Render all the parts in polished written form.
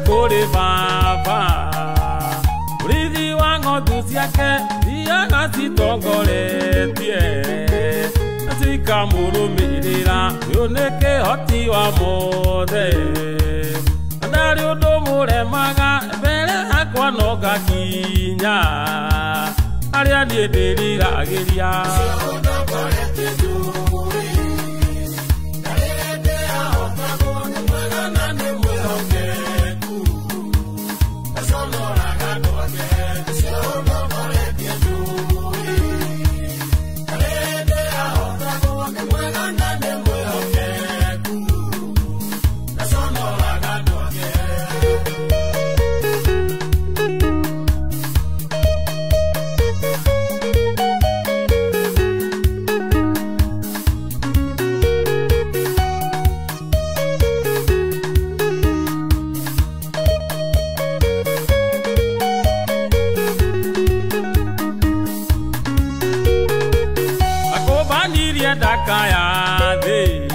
Kore baba Urithi wa ng'ondu ciake thiaga citongoretie cikamũrũmĩrĩra ũyũ nĩ kĩhoti wa mothe ndarĩ ũndũ mũremaga mbere yakwa no ngakinya harĩa niĩ ndĩriragĩria Dakaya de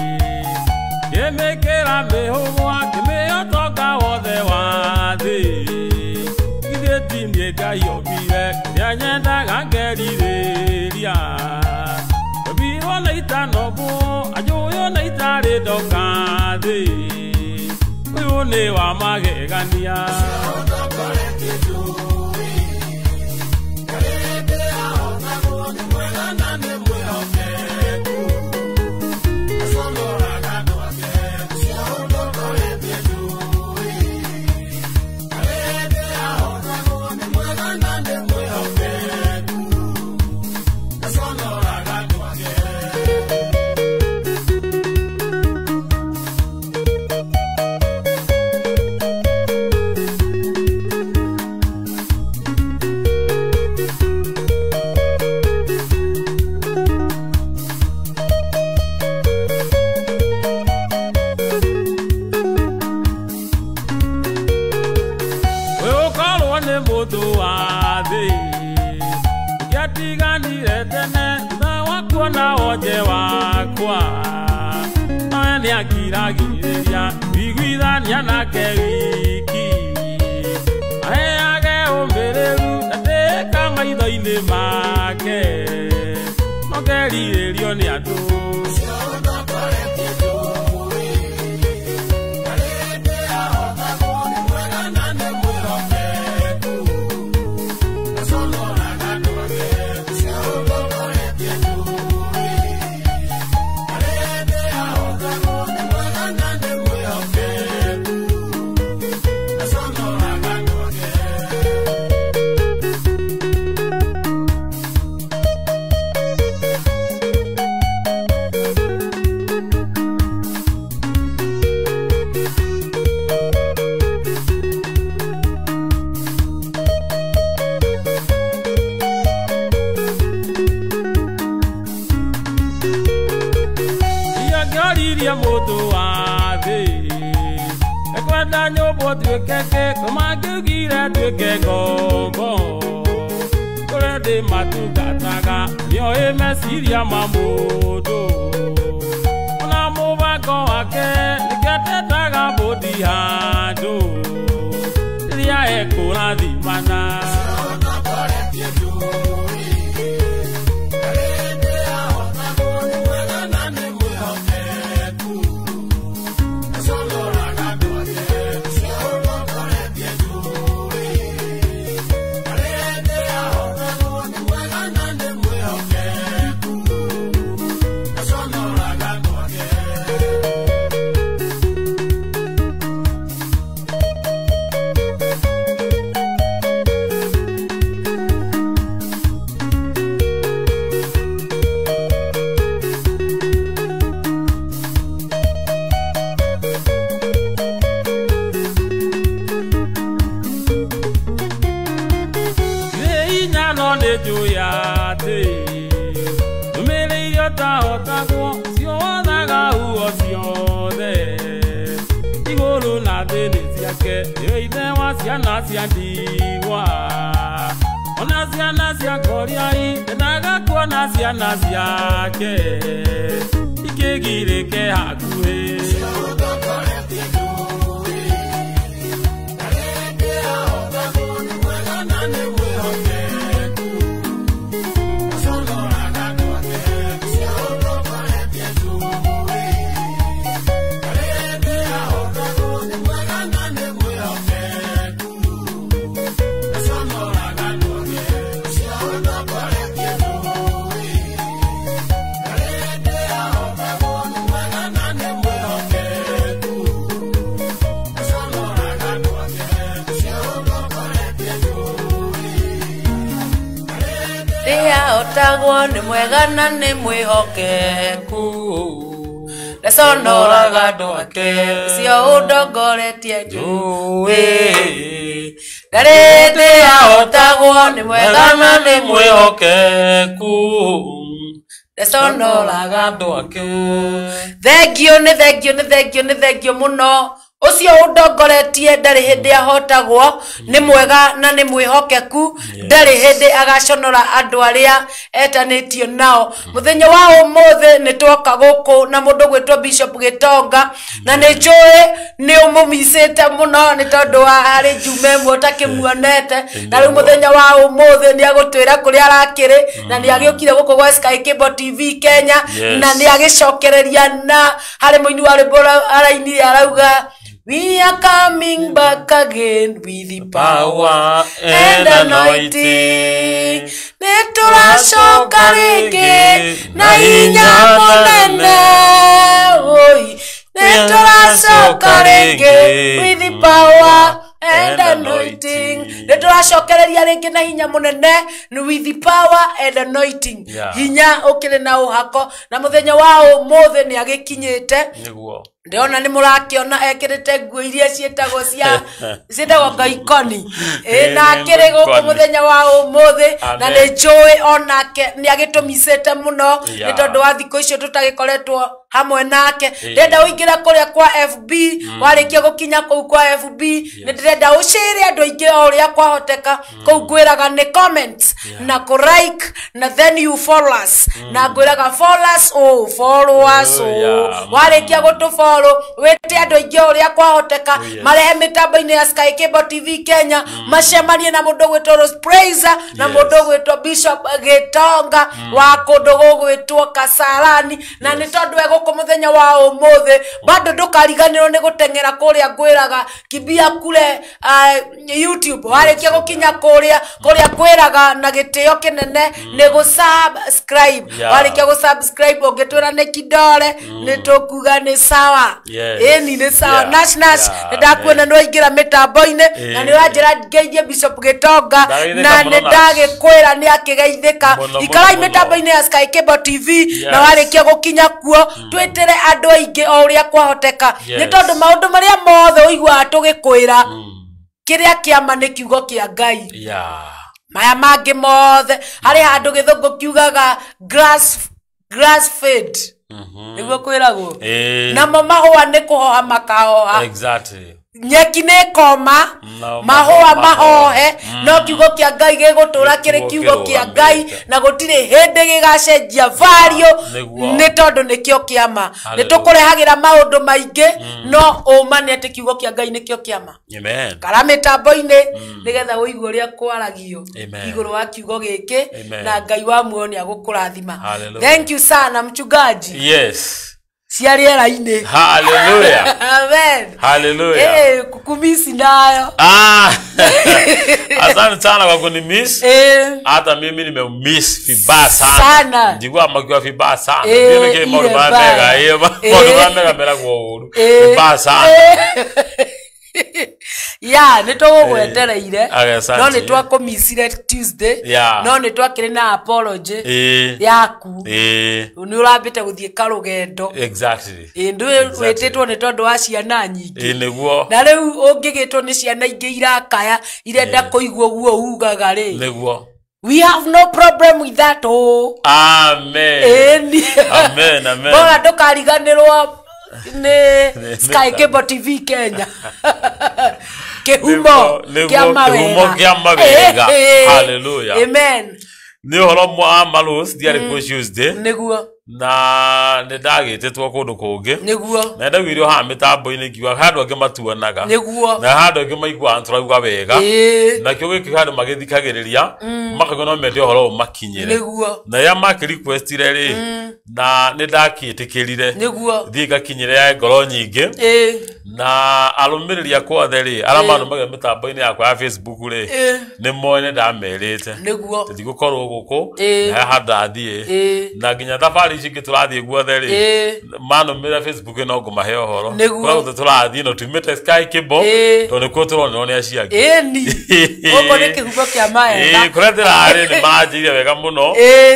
Yemekera mehomwa Kemeyotoka wothe wathe Githĩ timie Ngai obire Nĩanyenda ngangerireria Obirwo na itanobu Ajuyo na itarĩ ndoka thĩ Ũyũ nĩ wa magegania na oje wakwa Nani akiragiriria Biguithania nake wiki Aheage ũmĩrĩru Ateka maitho-inĩ make Nokerirĩrio nĩ andũ Mũndũ wa thĩ ekwenda nyũmba tuĩkeke kũmangĩugire tuĩke ngombo kũrĩa ndĩ matungataga nĩoĩ meciria ma mũndũ ona mũbango wake nĩkĩatetaga mbũndi handũ rĩrĩa ekũrathimana ne joyate Mele yota otagwo sio wadaga uosio de Igolo na de nesiake Eide wasia nasia diwa Onasia nasia koriai Enaga kwa nasia nasia ke Ikegire ke hakue Otagwo ni mwega na ni mwihokeku Lesonoraga ndwake cio udongoretie njũĩ Ndarĩndĩ ya Otagwo ni mwega na ni mwihokeku Lesonoraga ndwake Thengio mũno Ucio udongoretie ndari hindi ahotagwo ni mwega na ni mwihokeku ndari hindi agaconora andu aria etanitio nao muthenya wa umuthe ni twoka guku na mundu gwitwo Bishop Gitonga na ni njui ni umumisite muno ni tondu wa hari jume mutakimuonete na riu muthenya wa umuthe ni agutwira kuri arakiri na ni agiukire guku gwa Sky Cable TV Kenya na ni agicokereria na hari muini wa ribora araini arauga We are coming back again with the power and anointing. Neturashoka rĩngĩ na hinya mũnene. Neturashoka rĩngĩ with the power and anointing. Neturashokereria rĩngĩ na hinya mũnene with the power and anointing. Hinya ũkĩrĩ na ũhako na mũthenya wa ũmũthĩ nĩ agĩkinyĩte. Nĩguo Ndiona ni murakiona ekirite nguo iria cietagwo cietagwo ngaikoni na akiri guku muthenya wa umuthi na ni njui onake ni agitumisite muno ni tondu wa thikũ icio tutagikoretwo hamwe nake ndenda uingira kuria kwa FB warikia gukinya kuu kwa FB ni ndenda ushire andu aingi uria kwahoteka kuu ngwiraga ni comments na ku like na then you follow us na ngwiraga follow us warikia gutu wete andu aingi uria kwahoteka marehe mitambo-ini ya Sky Cable TV Kenya macemanie na mundu gwitwo Rose Praiser na mundu gwitwo Bishop Gitonga wa kundu gugwitwo Kasarani na ni tondu eguku muthenya wa umuthi bado ndukariganirwo ni gutengera kuria ngwiraga kibia kule YouTube warikia gukinya kuria kwiraga na gitio kinene ni gu subscribe warikia gu subscribe ungitwira ni kidole ni tukuga ni sawa ni sawa nash ndakuona no ingira mitambo-ini na ni wanjira ngeithie Bishop Gitonga na ni ndagikwira ni akigeithika ikarai mitambo-ini ya Sky Cable TV na warikia gukinya kuo twitire andu aingi o uria kwahoteka ni tondu maundu maria mothe uigua tugikwira kiria kiama ni kiugo kia Ngai maya mangi mothe hari handu githungu kiugaga grass fed niguo kwiragwo namo mahua ni kuhoha makahoha nyeki ne koma mahua mahohe no kiugo kia Ngai gigutura kiri kiugo kia Ngai na gutire hindi gigacenjia vario ni tondu nikio kiama ni tukurehagira maundu maingi no umane ati kiugo kia Ngai nikio kiama amen kara mitambo-ini nigetha uigwe uria kwaragio iguru wa kiugo giki na Ngai wa muoni ni agukurathima thank you sana mchungaji Siariera-ini. Hallelujah. Amen. Hallelujah. Kukumisi nayo. Asante sana kwa kunimiss. Hata mimi nimemiss vibaya sana. Njigwa makiwa vibaya sana. Mimi kile moro bamega mera kwa uhuru. Vibaya sana. Nito gwetereire no ni twakumisire Tuesday no ni twakire na apology yaku ni urambite guthie karugendo ndu wetitwo ni tondu wa ciana nyingi na riu ungigitwo ni ciana ingi irakaya irenda kuigwa guo ugaga ri We have no problem with that. Oh. Amen. Amen. Amen. Bora ndukariganirwo ne Sky Cable TV Kenya. Kehumo kia mawega. Hallelujah. Amen. Ni horo mwa Malus diari ko Tuesday. Niguo. Na nidagititwo kundu kungi. Niguo. Na ndawirio ha mitambo-ini kiwa handu angi matuanaga. Niguo. Na handu angi maigua anturauga wega. Na kyo giki handu magithikagiriria makagona mende horo makinyire. Niguo. Na ya mak requestire ri na nidakiitikirire. Niguo. Thiga kinyire ya ngoro nyingi. Na arumiriria kwa theri aramanu maga mitambo-ini yakwa ya Facebook ri ni moine ndamerite. Niguo. Tigukorwo guku na hadathie na ginya thabari ici ngiturathie guothe ri mano mira Facebook no ngumahe horo kwa turathie no tumite Sky Cable to nikuo turona ni aciangi ni ogo ni kihugo kia maega kuretera ri ni manjire wega muno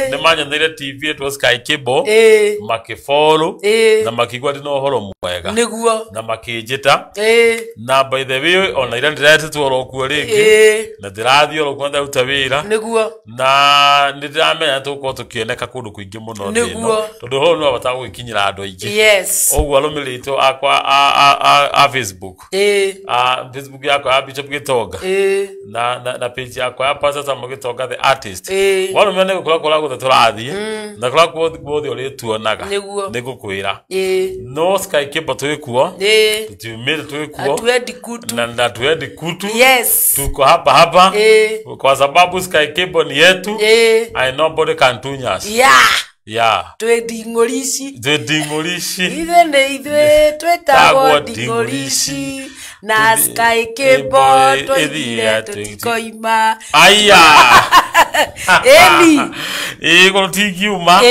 ni manyanire TV to Sky Cable makifollow na makigwa no horo mwega niguo na makinjita na by the way ona ira ndiretwo rokuo ringi na ndirathie ro kwenda utawira niguo na ndiramenya tuko tukioneka kundu kuingi muno niguo tondu ho no abata gukinyira andu aingi yes ogwo arumirito akwa a Facebook Facebook yakwa ya Bishop Gitonga na page yakwa ya Pastor Sam Gitonga the artist wano mene gukora turathie na kora kuothi uri tuonaga nigukwira no Sky Cable twikuo tutumire twikuo na twendi kutu yes tuko hapa kwa sababu Sky Cable ni yetu I nobody can touch us twedingorici ithe twetagwo ndingorici na Sky Cable twithire tutikoima ego tigiuma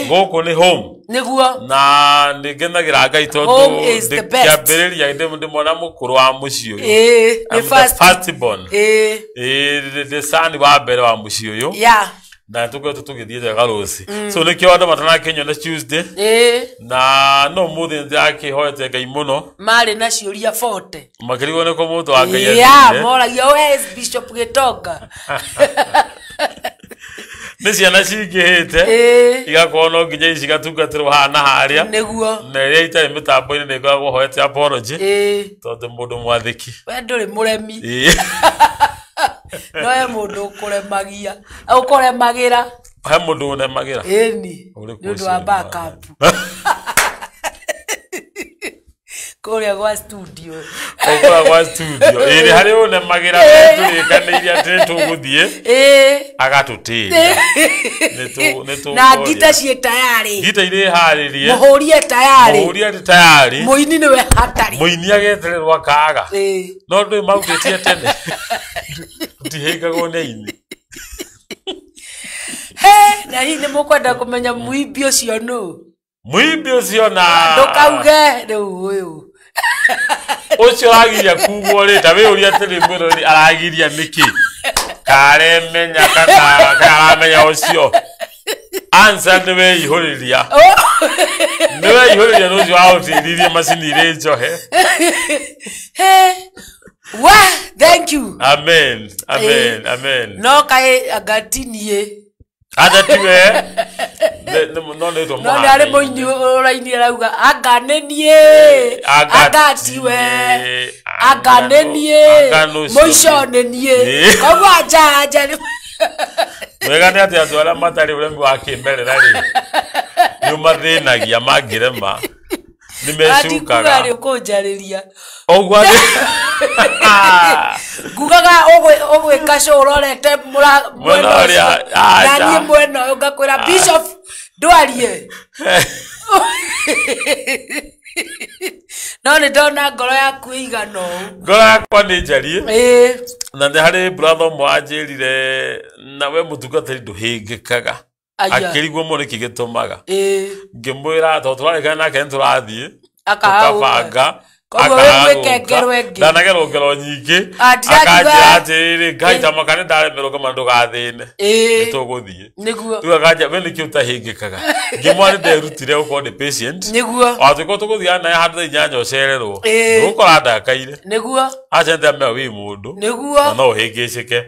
goko ni home niguo na ndigenagira Ngai tondu ndikiambiriria ndi mwana mukuru wa mucio the first born the son wa mbere wa mucio uyu na tuko tugithie garusi so nikio andu matana Kenya na Tuesday na no muthi nzake hoete Ngai muno mari na ciuria 40 makirigo ne ko mutu wa Ngai moragia wes Bishop Gitonga nisi anashigihite igakono nginya icigatungatirwo hana haria niguo na ria ita mitambo-ini ni ngoragwo hoete apology tondu mundu mwathiki we nduri muremi noe mundu ukuremagia ukuremagira he mundu unemagira ni ndu wa backup korea kwa studio iri hari unemagira turikaniria ati tuguthie agatutira na gita cie tayari gita iri haririe muhurie tayari muini ni we hatari muini agetererwa kaga no ndu maukitie tene tihingago neini na hii ni mukwenda kumenya muimbi ucio no muimbi ucio na ndukauge riu uyu ucio agiria kugwo ri ta we uria tiri mwiro ri aragiria niki kare menya kana aramenya ucio answer ni we ihuriria nucio autiririe macini iri njohe thank you amen no kai agatinie adatiwe no ari moini uraini rauga aganenie agatiwe aganenie moiconenie kogwa jaja wega ni ati andu aria matari urengu wa kimerera ri niumathinagia mangirema nimecukaga ari kunjariria ogwa ngugaga ogwika curorete mwena uria nanie mwena uyu ngakwira Bishop ndwarie no ni ndona ngoro yaku igano ngoro yakwa ni njarie na ndi hari brother mwanjirire nawe mutungatiri nduhingikaga akirigwo mu niki gitumaga ngimwira to turarekana nake nturathie akabanga Koguo we mwikengero engi. Ndanagero ngero nyingi. Akanja atiri gaita makane ndare meroga mandu gathine. Nituguthie. Niguo. Tu akanja we nikio tahingikaga. Ngimwani nderutire uko the patient. Niguo. Atiko tuguthia na handu inyanya ucererwo. Ukora ndakaire. Niguo. Acha ndame wi mundu. Niguo. No hingicike.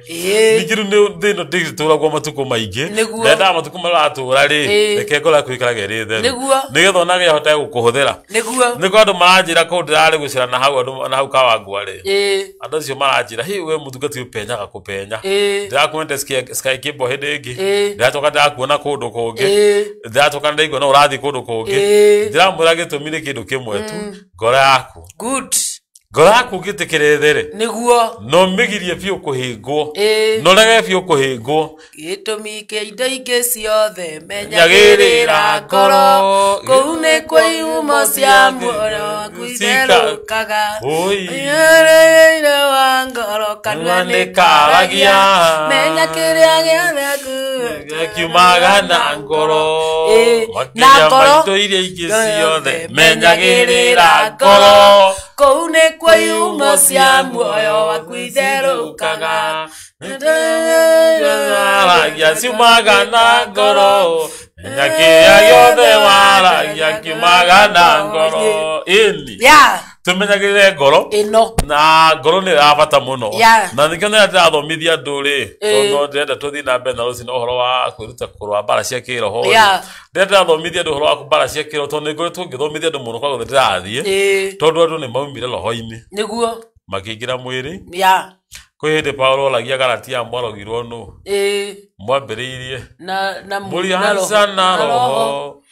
Nikiru ni thino digitura kwa matuko maingi. Ndenda matuko maratura ri. Reke ngola kuikara geri theru. Niguo. Nigetho nage hota gukuhuthira. Niguo. Niko andu maranjira ko ndirari gucira na hau andu na hau kawangwa ri. Andu cio maranjira hi we mutungati upenyaga kupenya. Ndirakwenda sky kibo hede ingi. Ndiratoka ndakuona kundu kungi. Ndiratoka ndaigua no urathi kundu kungi. Ndiramura gitumire kindu kimwe tu. Ngora yaku. Good. Ngora yaku gitikirethere. Niguo. No migirie biu kuhingwo. No rege biu kuhingwo. Gitumi kia indo ingi ciothe menyagirira ngoro. Kũu nĩ kwa ihumo cia muoyo waku itherũkaga. Ũireire wa ngoro kanua nĩ karagia. Menya kĩrĩa gĩothe kiumaga na ngoro. Na ngoro indo iria ingĩ ciothe menyagirira ngoro. Kũu nĩ kwa ihumo cia muoyo waku itherũkaga. Ya ciumaga na ngoro. Nyakia yothe waragia kiumaga na ngoro. Ini. Tumenyagirire ngoro. Na ngoro ni rabata muno. Na nikio ni ndathomithia nduri. Tono ndenda tuthi na mbere na ruci no horo wa kwiruta kurwa bara cia kiroho. Ndenda thomithia ndu horo wa bara cia kiroho tono ngoro tungithomithia ndu muno kwa guthirathie. Tondu andu ni maumire roho-ini. Niguo. Makingira mwiri. Kwihinde Paulo lagia Galatia mwarogirwo no. Mwambiriirie. Na mulianza na roho.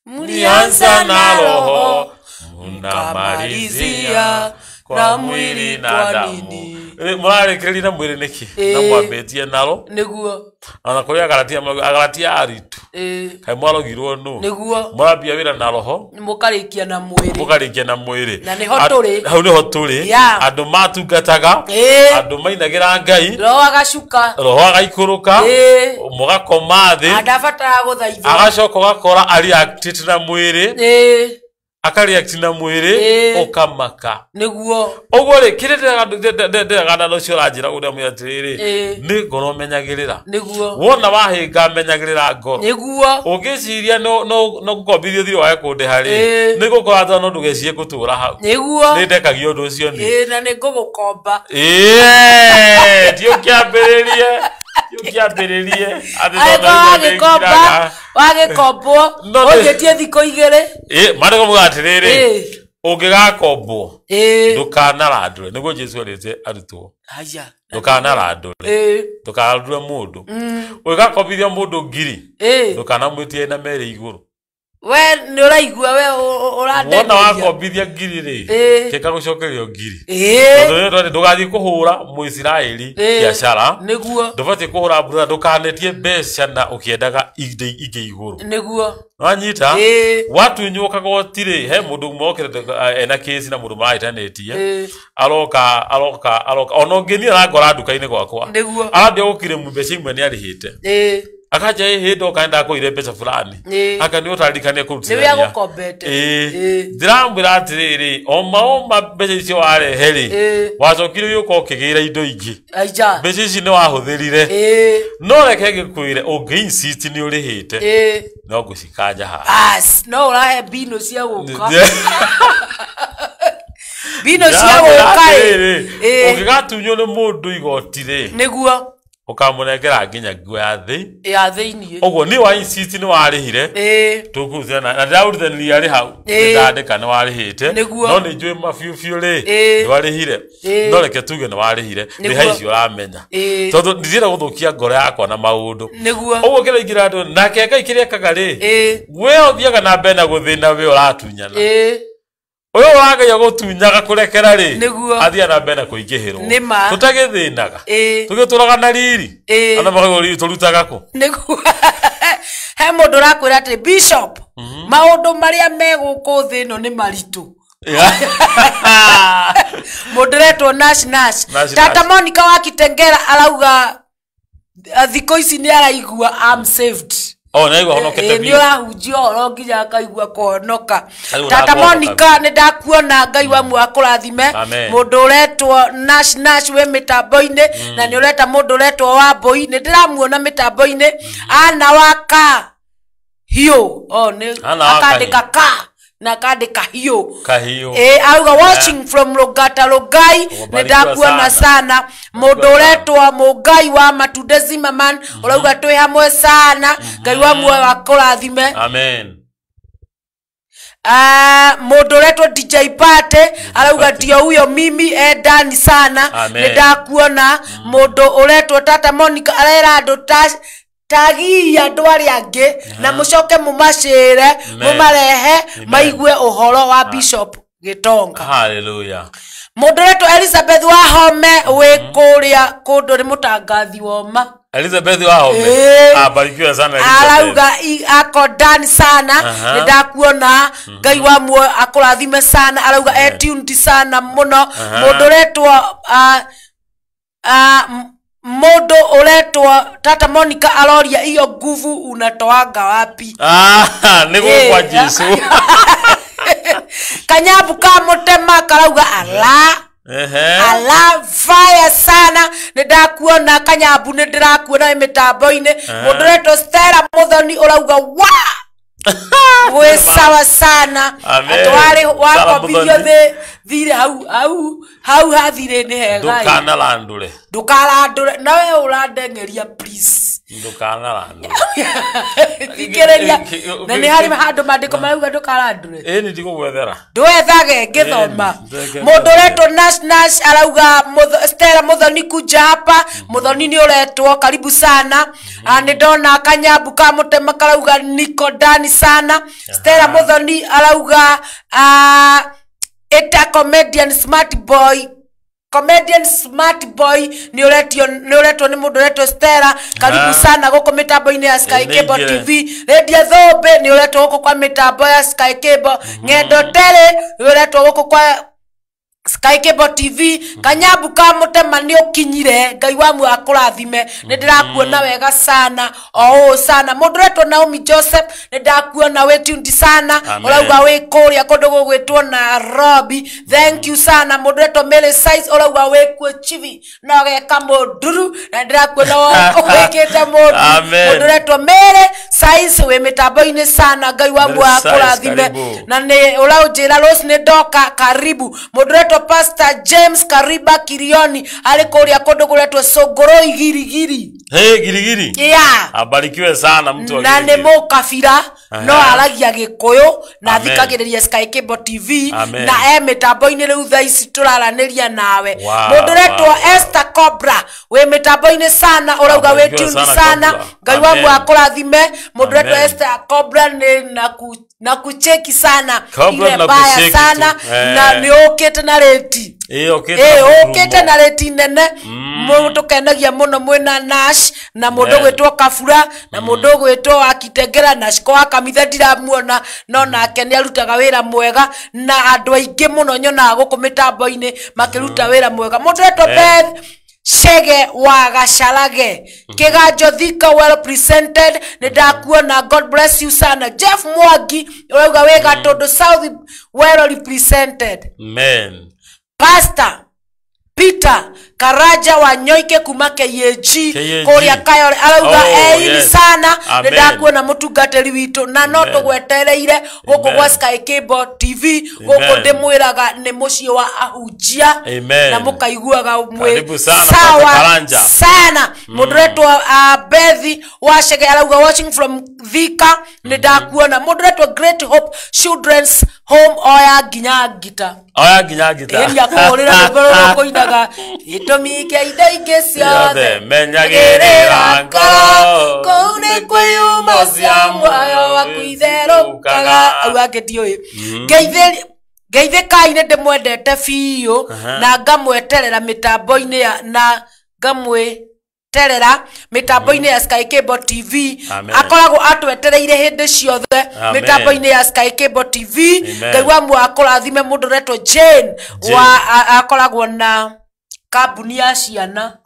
Mulianza na roho. Munamalizia kwa mwili na damu. Mwarekereri na mwili niki. Na mwambetie nalo. Niguo. Ana kuria Galatia aritu. Kai mwarogirwo no. Niguo. Mwambia wira na roho. Mukarikia na mwili. Mukarikia na mwili. Na niho turi. Hau niho turi. Andu matungataga. Andu mainagira Ngai. Roho agacuka. Roho agaikuruka. Mugakoma thi. Adabatara guthaithwo. Agacoka gakora ari active na mwili. Akareact na mwiri ukamaka. Niguo. Oguo ri kiriraga no cio ranjira uria muyatiriri. Ni ngoro menyagirira. Niguo. Wona wahinga menyagirira ngoro. Niguo. Ungiciria no gukombithio thiri wae kunde hari. Ni gukora ta no ndugecie gutura hau. Niguo. Ni ndekagio ndu cio ni. Na ni ngugukomba. Tio kiambiririe. Kiambiririe. Wagikombo. Ongetie thiko igiri. Mari ko mugatiriri. Ungigakombo. Ndukanarandure. Niguo Jesu arite arutwo. Aya. Ndukanarandure. Ndukarandure mundu. Ugigakombithia mundu ngiri. Ndukanamwitie na mere iguru. We nuraigua we uranderia. Wona wakombithia ngiri ri. Keka gucokerio ngiri. Tondu ndugathi kuhura Muisiraeli biashara. Niguo. Ndubati kuhura mbura ndukanetie mbeca na ukiendaga inde ingi iguru. Niguo. Wanyita. Watu nyoka gotire he mundu mokire ena case na mundu maraitanĩtie. Aloka ono ngeni arangora nduka-inĩ gwakwa. Niguo. Arambia gukire mbeca imwe ni arihite. Akaja hindo kaenda kuire mbeca fulani. Akani utarikane kurutira. Niwe agukombete. Ndĩramwĩra atiriri oma mbeca icio wareheri. Wacokire yuko kigira indo ingi. Aija. Mbeca ici ni wahuthirire. No reke ngikwire ungi-insist ni urihite. No gucikanja ha. No urahe bino cia guka. Bino cia guka. Ungigatunyo ni mundu igotire. Niguo. Ukamunengera nginya nguo ya thiini. Oguo ni wa insist ni warihire. Tukuze na ndaurithania ri hau. Ndandika ni warihite. No ni njui mafiu ri. Ni warihire. No reke tuge ni warihire. Ni haici uramenya. Tondu ndithira guthukia ngoro yakwa na maundu. Oguo kiraingira andu nake Ngai kirekaga ri. We uthiaga na mbere na guthina we uratunyana. Oyo wagaga gutunyaga kurekera ri. Athia na mbere kuingihirwo. Tutagithinaga. Tugituraga na riri. Ana magori turutaga ku. Niguo. He mundu rakwira ati Bishop. Maundu maria meguku thino ni maritu. Mundu retwo Nash. Tata Monica wa Kitengera arauga thiko ici ni araigua I'm saved. Oh, na igwa honokete bi. Ni urahunjia horo nginya akaigua kuhonoka. Tata Monica ni ndakuona Ngai wa mu akurathime. Mundu uretwo Nash we mitambo-ini na ni ureta mundu uretwo wa Mbui ni ndiramuona mitambo-ini ana waka hiyo. Oh, ni akandika ka na kandika hiyo. Auga watching from Rogata Rogai ni ndakuona sana. Mundu uretwo Mugai wa Matundezi Maman urauga twi hamwe sana. Ngai wa mu akurathime. Amen. Mundu uretwo DJ Pate arauga ndio huyo mimi ndani sana. Ni ndakuona. Mundu uretwo Tata Monica arera andu tagia andu aria angi na mucoke mumacire mumarehe maigue uhoro wa Bishop Gitonga. Hallelujah. Mundu uretwo Elizabeth Wahome we kuria kundu ni mutangathi woma. Elizabeth Wahome abarikiwe sana Elizabeth. Arauga ako ndani sana. Ni ndakuona. Ngai wa mu akurathime sana. Arauga etuned sana muno. Mundu uretwo Modo uletwa Tata Monica aloria hiyo nguvu unatoanga wapi? Niko kwa Yesu. Kanyabu ka mutema karauga ala. Ala fire sana. Ndakuona Kanyabu ndirakuona mitambo-ini. Mundu uletwa Stella Muthoni urauga wa we sawa sana. Atware wako video thire hau hathire ni hega. Ndukalandure nawe urandengeria please. Ndukalandure. Thikereria na ni hari handu mandiko marauga ndukalandure. Ni ndiko gwethera. Ndwethage ngithoma. Mundu uretwo Nash arauga Stella Muthoni kuja hapa. Muthoni ni uretwo karibu sana. Ni ndona Kanyabu ka mutema karauga niko ndani sana. Stella Muthoni arauga eta comedian smart boy ni uretwo ni mundu uretwo Stella karibu sana goko mitambo-ini ya Sky Cable TV. Radio Thobe ni uretwo goko kwa mitambo ya Sky Cable. Ngendo Tele uretwo goko kwa Sky Cable TV. Kanyabu ka mutema ni ukinyire. Ngai wa mu akurathime. Ni ndirakuona wega sana. Sana. Mundu uretwo Naomi Joseph ni ndakuona we tuned sana. Urauga we kuria kundu gugwitwo Nairobi. Thank you sana. Mundu uretwo Mele Size urauga we ku chivi na geka muduru na ndirakuona wekete mundu. Mundu uretwo Mele Size we mitambo-ini sana. Ngai wa mu akurathime. Na ni uraujira Rose ni ndoka karibu. Mundu uretwo Pastor James Kariba Kirioni alikuria kundu kuretwo Sogoroi Girigiri. Girigiri. Yeah. Abarikiwe sana mtu wa Girigiri. Na nemo kafira no aragia Gikuyu na thikagiriria Sky Cable TV na mitambo-ini riu thaa ici turaraniria nawe. Mundu uretwo Esther Cobra we mitambo-ini sana urauga we tuned sana. Ngai wa mu akurathime. Mundu uretwo Esther Cobra na kucheki sana ile baya sana na ni okete na reti okete na reti nene mundu kenagia muno mwena Nash na mundu gwetwo Kafura na mundu gwetwo Akitengera na Shiko Akamitha ndiramuona no nake ni arutaga wira mwega na andu aingi muno nyona guku mitambo-ini makiruta wira mwega. Mundu gwetwo Beth Shege wa Gacharage Kiganjo Thika well presented. Ni ndakuona. God bless you sana. Jeff Mwangi urauga wega tondu South well represented. Amen. Pastor Peter Karaja wa Nyoike kuma KAG kuria Kayole arauga ni sana. Ni ndakuona mutungatiri witu na no tugwetereire guku gwa Sky Cable TV guku ndimwiraga ni mucie wa ahunjia na mukaiguaga mwe sawa sana. Mundu uretwo Bethi wa Shege arauga watching from Thika. Ni ndakuona. Mundu uretwo Great Hope Children's Home oya nginya ngita eria kuhurira ngoro kuinaga itomike ida ingeciothe menyagirira ngoro kune kwiyuma cia muoyo waku itherũkaga au angĩtiũĩ ngeithĩkai nĩ ndĩmwendete biũ na ngamweterera mĩtambo-inĩ na ngamwĩterera mĩtambo-inĩ ya Sky Cable TV. Akoragwo atwetereire hĩndĩ ciothe mĩtambo-inĩ ya Sky Cable TV. Ngai wa mu akũrathime. Mũndũ retwo Jane wa akoragwo na kambuni ya ciana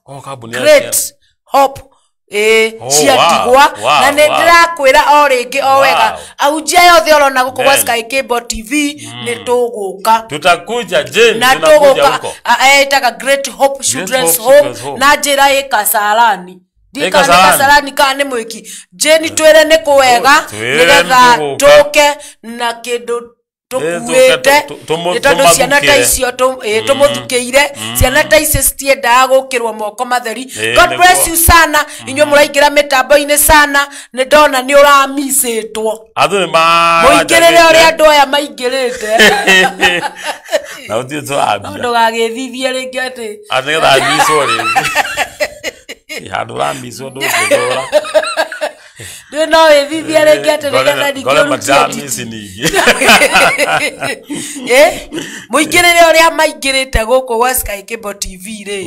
Great Hope ciatigwa na nä ndä rakwä ra o rä ngä o wega aunjia yothe orona gå kå gwa Sky Cable TV nä tå gå ka tutakuja Jane na tå gå ka etaga Great Hope Children's Home na njä ra ä Kasarani ndikane Kasarani kana nä mwä ki Jane twä re nä kå wega nä getha tå ke na kä ndå tukuite tondu ciana ta icio tumuthukire ciana ta icio citiendaga gukirwo moko matheri. God bless you sana inyo muraingira mitambo-ini sana ni ndona ni uramisitwo muingirire uri andu aya maingirite na uthi twambia ndugagithithie ringi ati athigetha miswo ringi handu ramiswo ndungithora Ndio no ethithia ringi ati nigetha ndikiorutie muingirire uria maingirite guku gwa Sky Cable TV ri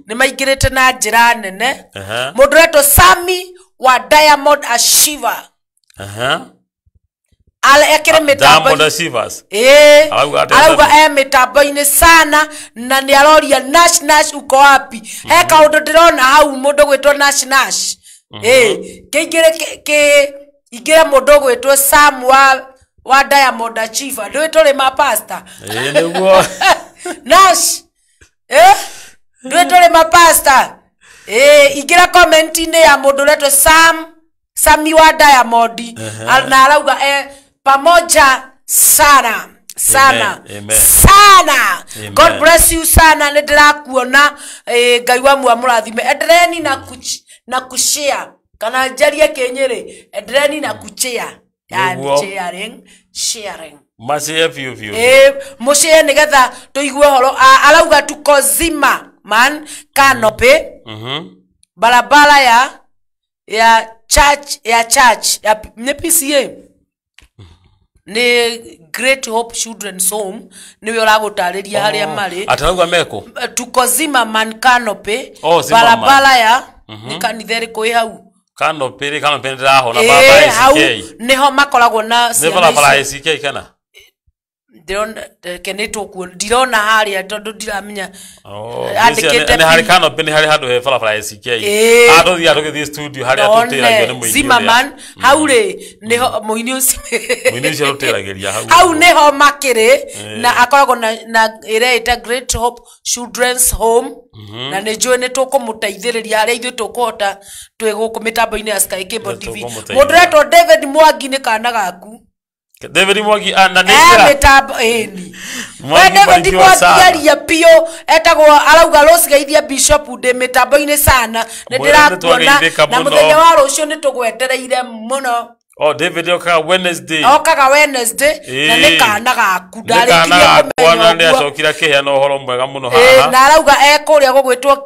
ni maingirite na njira nene mundu retwo Sami wa Diamond Achiever ala ekire mitambo arauga mitambo-ini sana na ni aroria Nash uko wapi he kaundu ndirona hau mundu gwitwo Nash ingire mundu gwitwo Sam wa Diamond Achiever ndwitwo ri mapasta niguo Nash ndwitwo ri mapasta ingira comment-ini ya mundu retwo Sami wa Diamond na arauga pamoja sana sana sana. God bless you sana ni ndirakuona ngai wa muamurathime endreni na kushare kana njarie Kinyiri endreni na kushare sharing mashare view mushare nigetha tuigue horo arauga tukozima man Canopy barabara ya church ya ni PCA ni Great Hope Children's Home niwe uragutariria haria mari atarauga meko tukozima man Canopy barabara ya ni kanitheri koi hau Canopy ndiraho na barabara SK niho makoragwo na barabara SK kana ndirona haria tondu ndiramenya andikite hari Canopy ni hari handu he barabara SK adothia tugithie studio haria tutiragio ni muini Zimmerman hauri niho muini ucio rutiragiria hau niho makiri na akoragwo na ita Great Hope Children's Home na ni njui ni tukumuteithiriria haria ithu tukuhota twi guku mitambo-ini ya Sky Cable TV mundu retwo David Mwangi ni kana gaku David Mwangi na nira mitambo eni David Mwangi ya pio etagwo arauga rocigeithia Bishop de mitambo-ini sana ni ndirakuona na muthenya wa rucio ni tugwetereire muno David okaga Wednesday na ni kana gaku ndarikirie kumenya ni acokira kihia no horo mwega muno haha na arauga kuria gugwitwo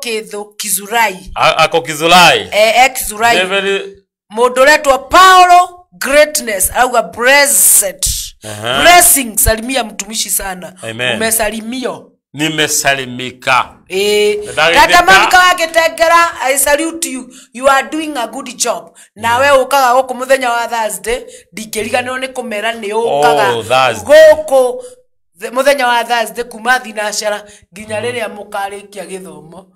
Kizurai Kizurai David mundu retwo Paulo Greatness arauga blessing salimia mtumishi sana umesalimio nimesalimika tata mamika wake tegera I salute you are doing a good job nawe ukaga guku muthenya wa Thursday ndikiriganirwo ni kumera ni ukaga guku muthenya wa Thursday kuma thinacara nginya riria mukarikia githomo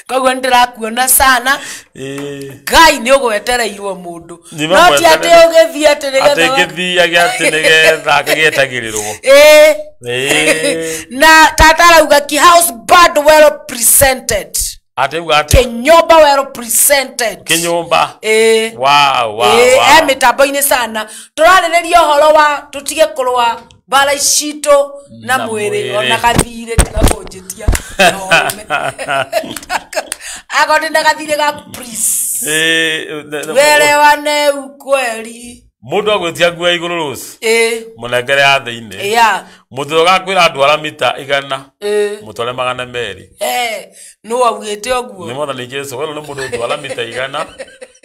koguo ndirakuona sana ngai ni ugwetereirwo mundu no ti ati ugithia ati nigetha kagietagirirwo na tata arauga ki house bad well presented Kinyomba well presented Kinyomba wow mitambo-ini sana turarireria horo wa tutige kurwa bara icito na mwiri ona kathire tigakunjitia agoni na kathire ga please welewane ukweli mundu agwitia ngua iguru ruci munengere ya thiini muthuro gakwira andwara mita 100 mutware 200 no augite oguo ni mwathani Jesu wero ni mundu ndwara mita 100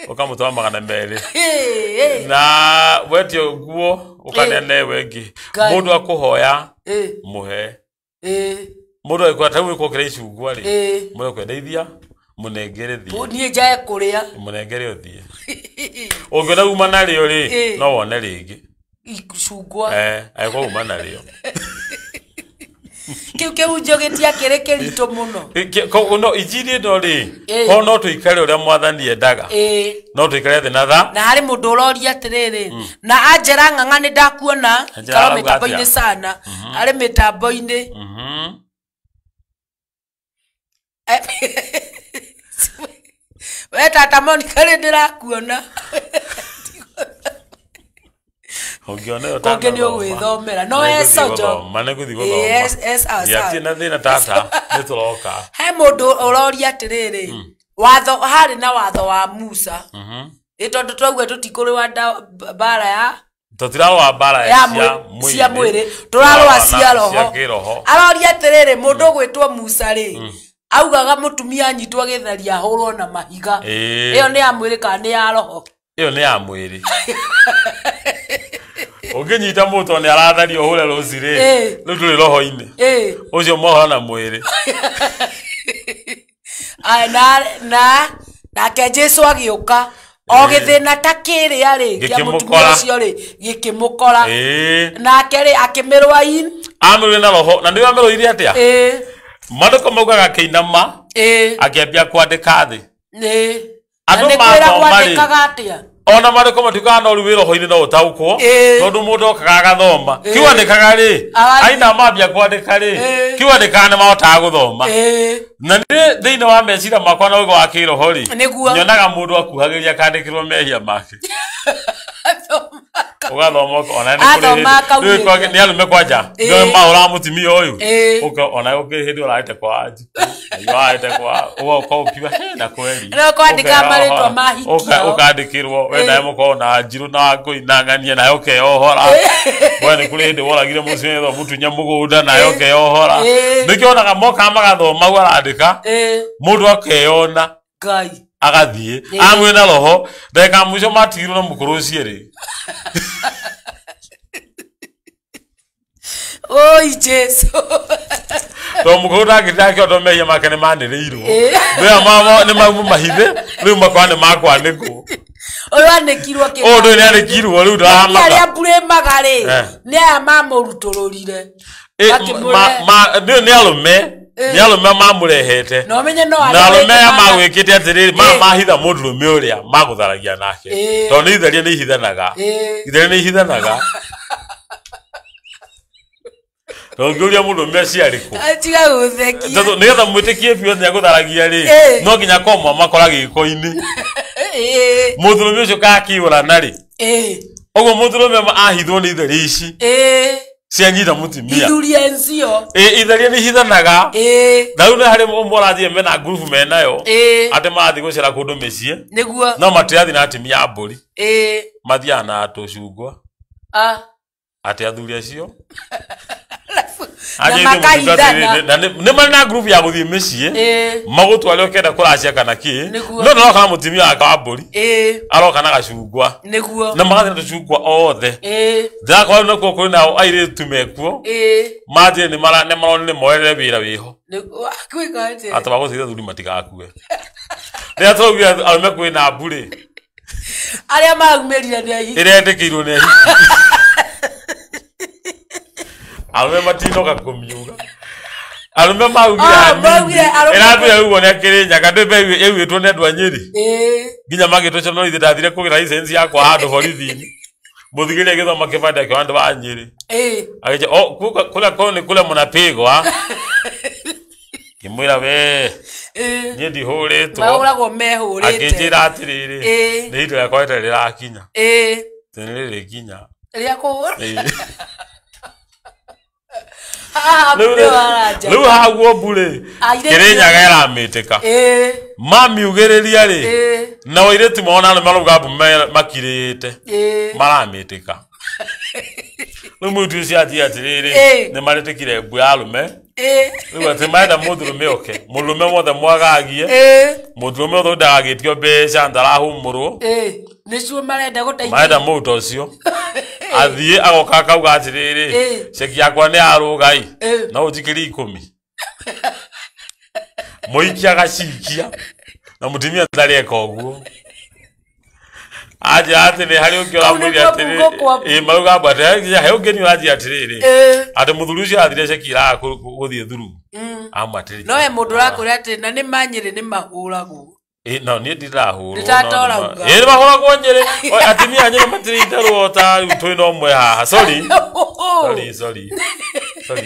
ukamutwara 200 na wetio nguo ukanene wengi mundu akuhoya muhe mundu akwata wiko kire icungwa ri mundu kwendeithia munengere thie nie jae kuria munengere uthie ungiona uma nario ri no wone ringi icungwa aiko uma nario Kiu njogetia kirekerito muno. No ijiri ndo ri. Ko no tuikare uria mwathani endaga. No tuikare the natha. Na hari mundu uroria atiriri. Na Angela Ng'ang'a ni ndakuona karo mitambo-ini sana. Ari mitambo-ini. We tata Monica ri ndirakuona. Konge ni ugwithomera no esojo mane guthi guthoma yes ya tina thina tata ni turoka he mundu uroria atiriri watho hari na watho wa Musa tondu twauga tutikuri wa bara ya tutirawa bara ya mwiri turarwa cia roho aroria atiriri mundu gwitwo Musa ri augaga mutumia anyitwo githaria hurwo na mahiga iyo ni ya mwiri kana ni ya roho iyo ni ya mwiri Ugenyita muto ni arathari ohule rosire ruturi roho-ini ucio mohora na mwiri na ke Jesu agiuka o githina takiri ari kia mutumia cio ri gikimukora na keri akimirwa in amirwe na roho na ndiwa amirwe atia maduko maugaga keinama akiambia kwandika thi andu kwandikaga atia ona mariko matuka no ruwiro hoine no utaukwo tondu mundu okaga gathoma kiwandikaga ri aina mambia kwandika ri kiwandika ne mahota guthoma na ndi thiina wa mecira makwa no go akiro hori nyonaga mundu akuhagiria kandikirwo mehia make ugathoma ona ni kuri ni alume kwaja ndio mahora mutimia uyu uka ona ukihindi uraite kwa aji ayo aite kwa ugo ko kiwa na kweli no kwandika maritwa mahikio ukandikirwo we nae muko na ajiru na kuinangania nayo ke ohora we ni kuri hindi woragire mucime tho mutunya mugunda nayo ke ohora nikio na moka magathoma arandika mundu akeyona ngai agathie amwe na roho ndeka mucio matirwo na mukuru ciere oi Jesu to mukuru ndakita kyo to mehia makene mandirirwo bea mama ni mamu mahithe riu makwane makwa niku oyo anekirwo ke odo ni anekirwo riu ndahamaka ya bure magare ni aya mamurutururire ni alume Nyalo mama murehete no menye no na alume magwikite atiriri mahitha mundurume uria magutharagia nake to ni itheria ni hithanaga itheria ni hithanaga to ngiuria mundurume ciariku atiga guthekia tondu nigetha mwitikie biyo ni agutharagia ri no nginya komwa makora giko-ini mundurume ucio kakiura nari ogo mundurume ahithwo ni itheria ici cianyita mutimia ithuria enzio itheria ni hithanaga thau ni hari morathie mena group menayo ate mathi gucera kundu mecie niguo no matiathi na atimia mburi mathiana tucungwa ate athuri acio ni marina group ya guthie mecie magutwale ukenda kuracia kana ki no no kana mutimia aka mburi aroka na gacungwa na magathina tucungwa othe thako no ko na aire tumekuo mathie ni marone ni moerere wira wiho kwigate ataba guthitha thuri matigakue ni atogua arume kwina mburi aria magumerire ni ahi irendekirwo ni ahi alume matinoka kumiuga alume maugire erathire ugo ne kirinya kadebe ewitwo ne ndwa Nyeri nginya magitwo no ithathire kugira license yakwa handu borithi-ini muthigire githoma kibanda kwa andu ba Nyeri ageje kula kone kula munapigwa kimwira we nyedi huritwo mauragwo mehurite akijira atiriri ni indo yakwa itarira kinya tenere kinya ria kuhura Riu haguo mbure Kirinyaga iramiteka mami ugiriria ri na waireti mona no maruga makirite maramiteka no mutu cia ati atiriri ne maritekire mbu ya alume riu ati maenda muthurume oke mulume wothe mwagagie muthurume wothe ndagagitio mbeca ndarahumurwo nicio marenda guteithia maenda muto cio athie agoka akauga atiriri ceki yakwa ni arugai na ujikiri 10 moikia gacikia na mutimia ndari eka uguo aje ati ni hari ungi uramwiri atiri maruga bwate he ungi ni uraji atiriri ati muthuri ucio athire cekira guthie thuru amatiri no mundu rakuri ati na ni manyiri ni mahuragwo no ni ndirahurwo nditatorauga ni mahuragwo nyiri atimia nyiri matiri ndarwo ta twi no mwe haha sorry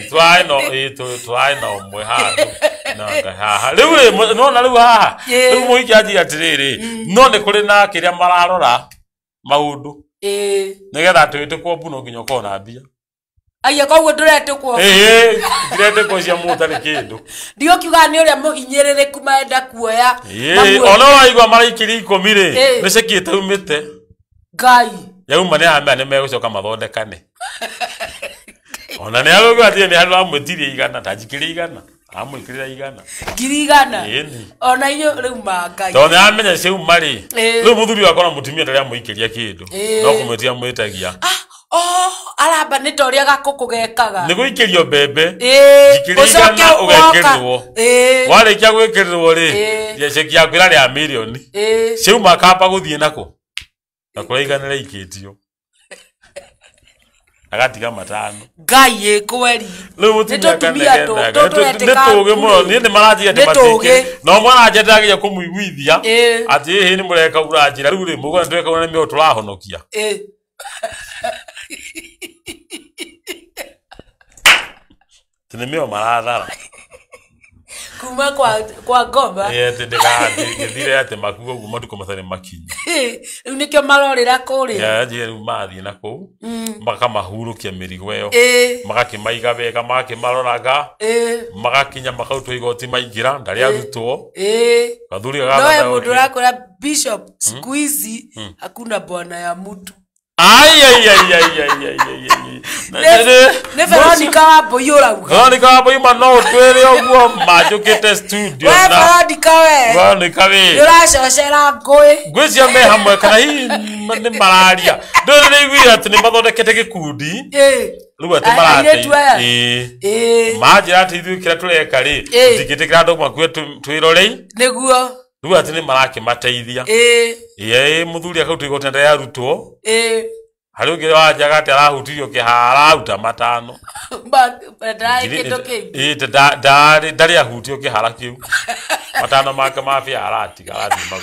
try no mwe haha nanga haha riu no na riu haha riu muiki aji atiriri no ni kuri na kiria mararora maundu nigetha twite kwa mbuno nginya kona mbia aya koguo ndurete kwa direte kwa cia mutari kindu ndio kiuga ni uria muhinyiririku maenda kuoya ona waigwa maraikiri 10 ri nicekiite umite ngai yauma ni amea ni megucoka mathondekane ona ni aruga ati ni handu amwitirie igana tajikiri igana amwikirira igana girigana ona iyo riu mangai to ni amenya ciu mari riu muthuri wakora mutumia ndaria muikiria kindu no kumwetia mwitagia aramba ni toria gakuku gekaga ni guikirio bebe jikirigana ugekirirwo warikia gwikirirwo ri yecekia kwira ria milioni ciu makamba guthie nako na kuraiganira ikitio agatiga matano ngai kweri nitutumia nituge muno ni maraji ati matike no mwana ajetagia kumuiguithia ati hi ni mureka urajira riu ri mugo ndweka una mio turahonokia Tunemeo maradhara kuma kwa ngomba tindika ngithire ati makugo guma tuko mathane makinyi unikyo marorira kuri je mathi na ku makamahurũkia mĩrigo ĩyo magakĩmaiga wega makĩmaroraga magakinya makautwo igoti maingira ndari arutwo gathuri gaga no mundu rakora bishop squeezy hakuna bwana ya mtu Veronica Wambui urauga Veronica Wambui no twere oguo majukite studio na Veronica we nduracocera ngui cia me hamwe kana hi ni mararia ndore igwira ati ni mathondekete gikundi riu ati marate majira ati ithu kira tureka ri tigitikira andu makue twirorei niguo riu ati ni marake mateithia muthuri akautu igotenda ya rutwo hari ungi wajaga ati arahutirio kihara uta matano ndari ahutio kihara kiu matano make mafia aratiga magu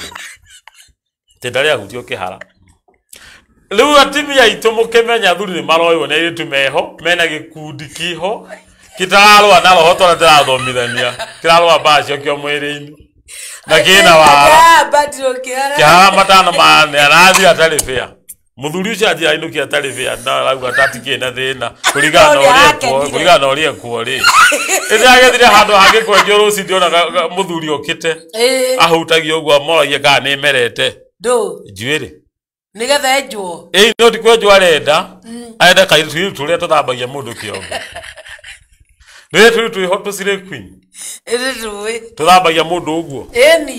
ndari ahutio kihara riu atimia itu mukimenya thuri ni maroyo na iritu meho mena gikundi kiho kitararwa na roho tora ndirathomithania kirarwa bacio kio mwiri-ini na kina wara kihara matano mane arathi atari fair muthuri ucio athi ainukia atari fair na rauga tatike na thina kurigana urie kuori ithagethire handu hangi kwenjo ruci ndiona muthuri okite ahutagio uguo moragia kana ni merete njuiri nigetha enjwo no tikwenjwo arenda aenda kairitu turia tuthambagia mundu kiongo twi hoto sire queen tuthambagia mundu uguo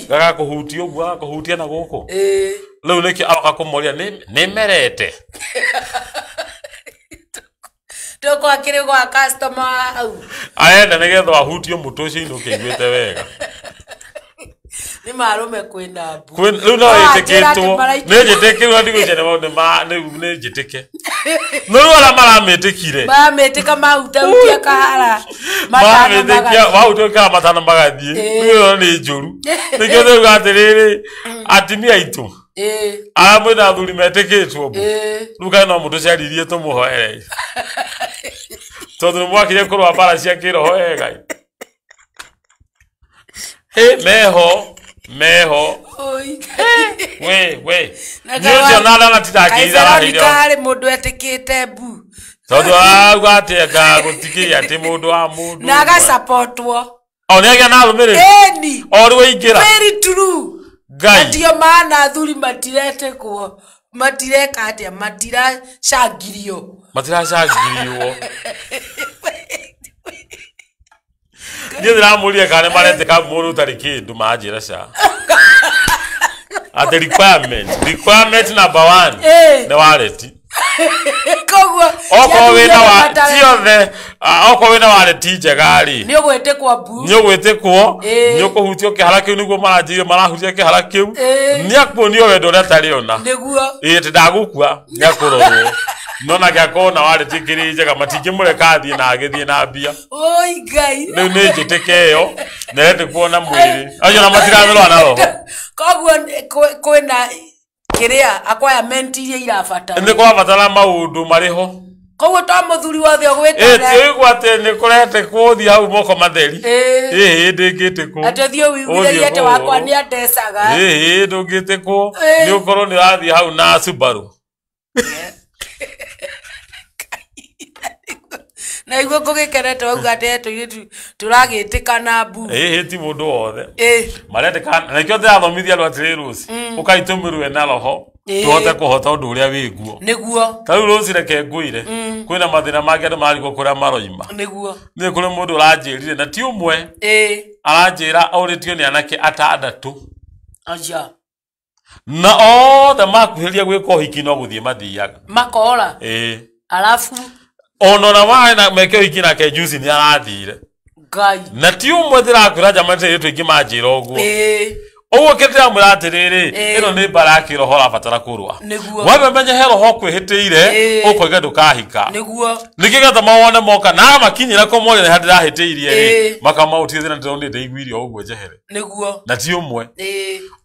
gaga kuhutia uguo kuhutia na guku riu niki akakumoria ni merete toko akiri gwa customer au aenda nigetha ahutio mutu ucio ino kiguite wega ni marume kwina mbu riu no itikitwo ni jitikirwo ndigwicene maundu ni jitike no wala marametikire mametika mautautia kahara mametika wautoka matano magathie riu ni njuru nikethe gatiriri atimia itu mwina thuri metikitwo riu kana no mundu ciaririe tumuhoere tondu mwakire kurwa bara cia kiroho wega meho we ndio nada na titakiza hiyo kale mundu etikite mbu tondu agwateka gutikiria ati mundu wa mundu na ga supportwo onega na rumire orwe ingira very true ndio maana thuri matiretekwo matireka atia matira shagirio Ndio ndiramuria kana marete ka mundu tari kindu majira sha at the requirement number 1 the wallet Koguo oko wina wa tiothe oko wina wa tije gari ni ogwete kwa bu ni ogwete ko ni okuhutio kiharake niguo maranjire marahutia kiharake ni akuonio wendo retariona niguo ti ndagukua ni akurorwo nona gakona wale tikirije kama tikimureka thie na agithie na mbia oi ngai riu ni njitike yo nerete kuona mwiri ayo na matiramirwa na roho koguo kwena kiria akwaya mentirie irabata ni kwa batara maundu mariho koguo to muthuri wothe ogweta ti gwate ni kurete kuthi hau moko matheri ndingite ku atethio wiguire ate wakwa ni atesaga ndungite ku ni ukorwo ni rathi hau na Subaru na igwe kugikerete wauga ate turagitikana bu ti mundu wothe maretekana na kyo thomithia ro atirus ukaitumurwe na roho tuhote kuhota undu uria wiguo niguo tariu rusi reke nguire kwina mathina mangĩ andũ mariko kuria maroima niguo ni kuri mundu uranjirire na ti umwe aranjira auritio ni anake atandatu aja na othe makuhiria gwika uhiki no guthie mathiaga makora alafu onona wana meke uhiki nake juice ni arathire ngai na ti umwe ndirakwira jamani yetu ingi manjira uguo owo ketira muratiriri ino ni baraki roho rabatara kurwa wabe menye hero ho kwihitiire ukoiga ndukahika niguo nikigatha mawone moka na makinyira ko mori hadira hitiirie makamautie na ndonde ndeiguirie uguo jehere niguo na ti umwe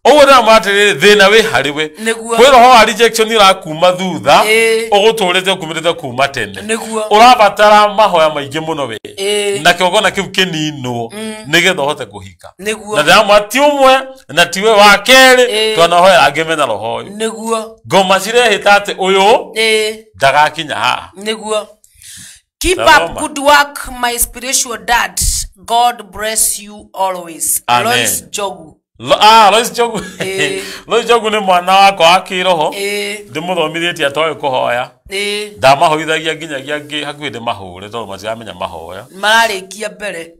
owo na matiriri thina wi hariwe kwi roho wa rejection irakuma thutha uguturite kumirite kuma tene urabatara mahoya maingi muno we na kiogona kiu kinino nigetha hote kuhika na ndamwa ti umwe na tiwe wa keri twanahoya angemena roho uyu niguo ngoma cirehita ati uyu ndagakinya ha niguo keep up good work my spiritual dad God bless you always Lois Jogu Lois Jogu Lois Jogu ni mwana wako akiroho ndimuthomithitie atoe kuhoya ndamahoithagia nginyagia ngi hakuhi ndimahure tondu matiramenya mahoya mararikia mbere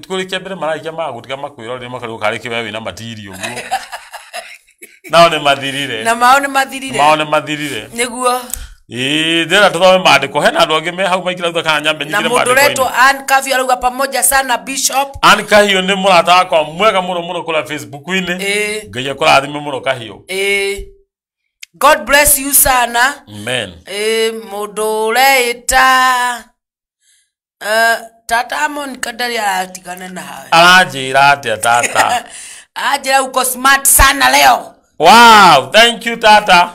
kurikia mbere mararikia magutika makwira ri makaru karikia wewe na material guo nao ni mathirire na mao ni mathirire niguo ndera tuthome maandiko hena andu angi me hau maikira thutha kana nyambe nyingire maandiko na mudureto Ankavio aruga pamoja sana Bishop Ankavio ni murata wakwa mwega muno kula Facebook-ini ngai akurathime muno Kahio God bless you sana amen mundu ureita tata Amon kadari atigana na hawe aranjira atia tata ajira uko smart sana leo wow thank you tata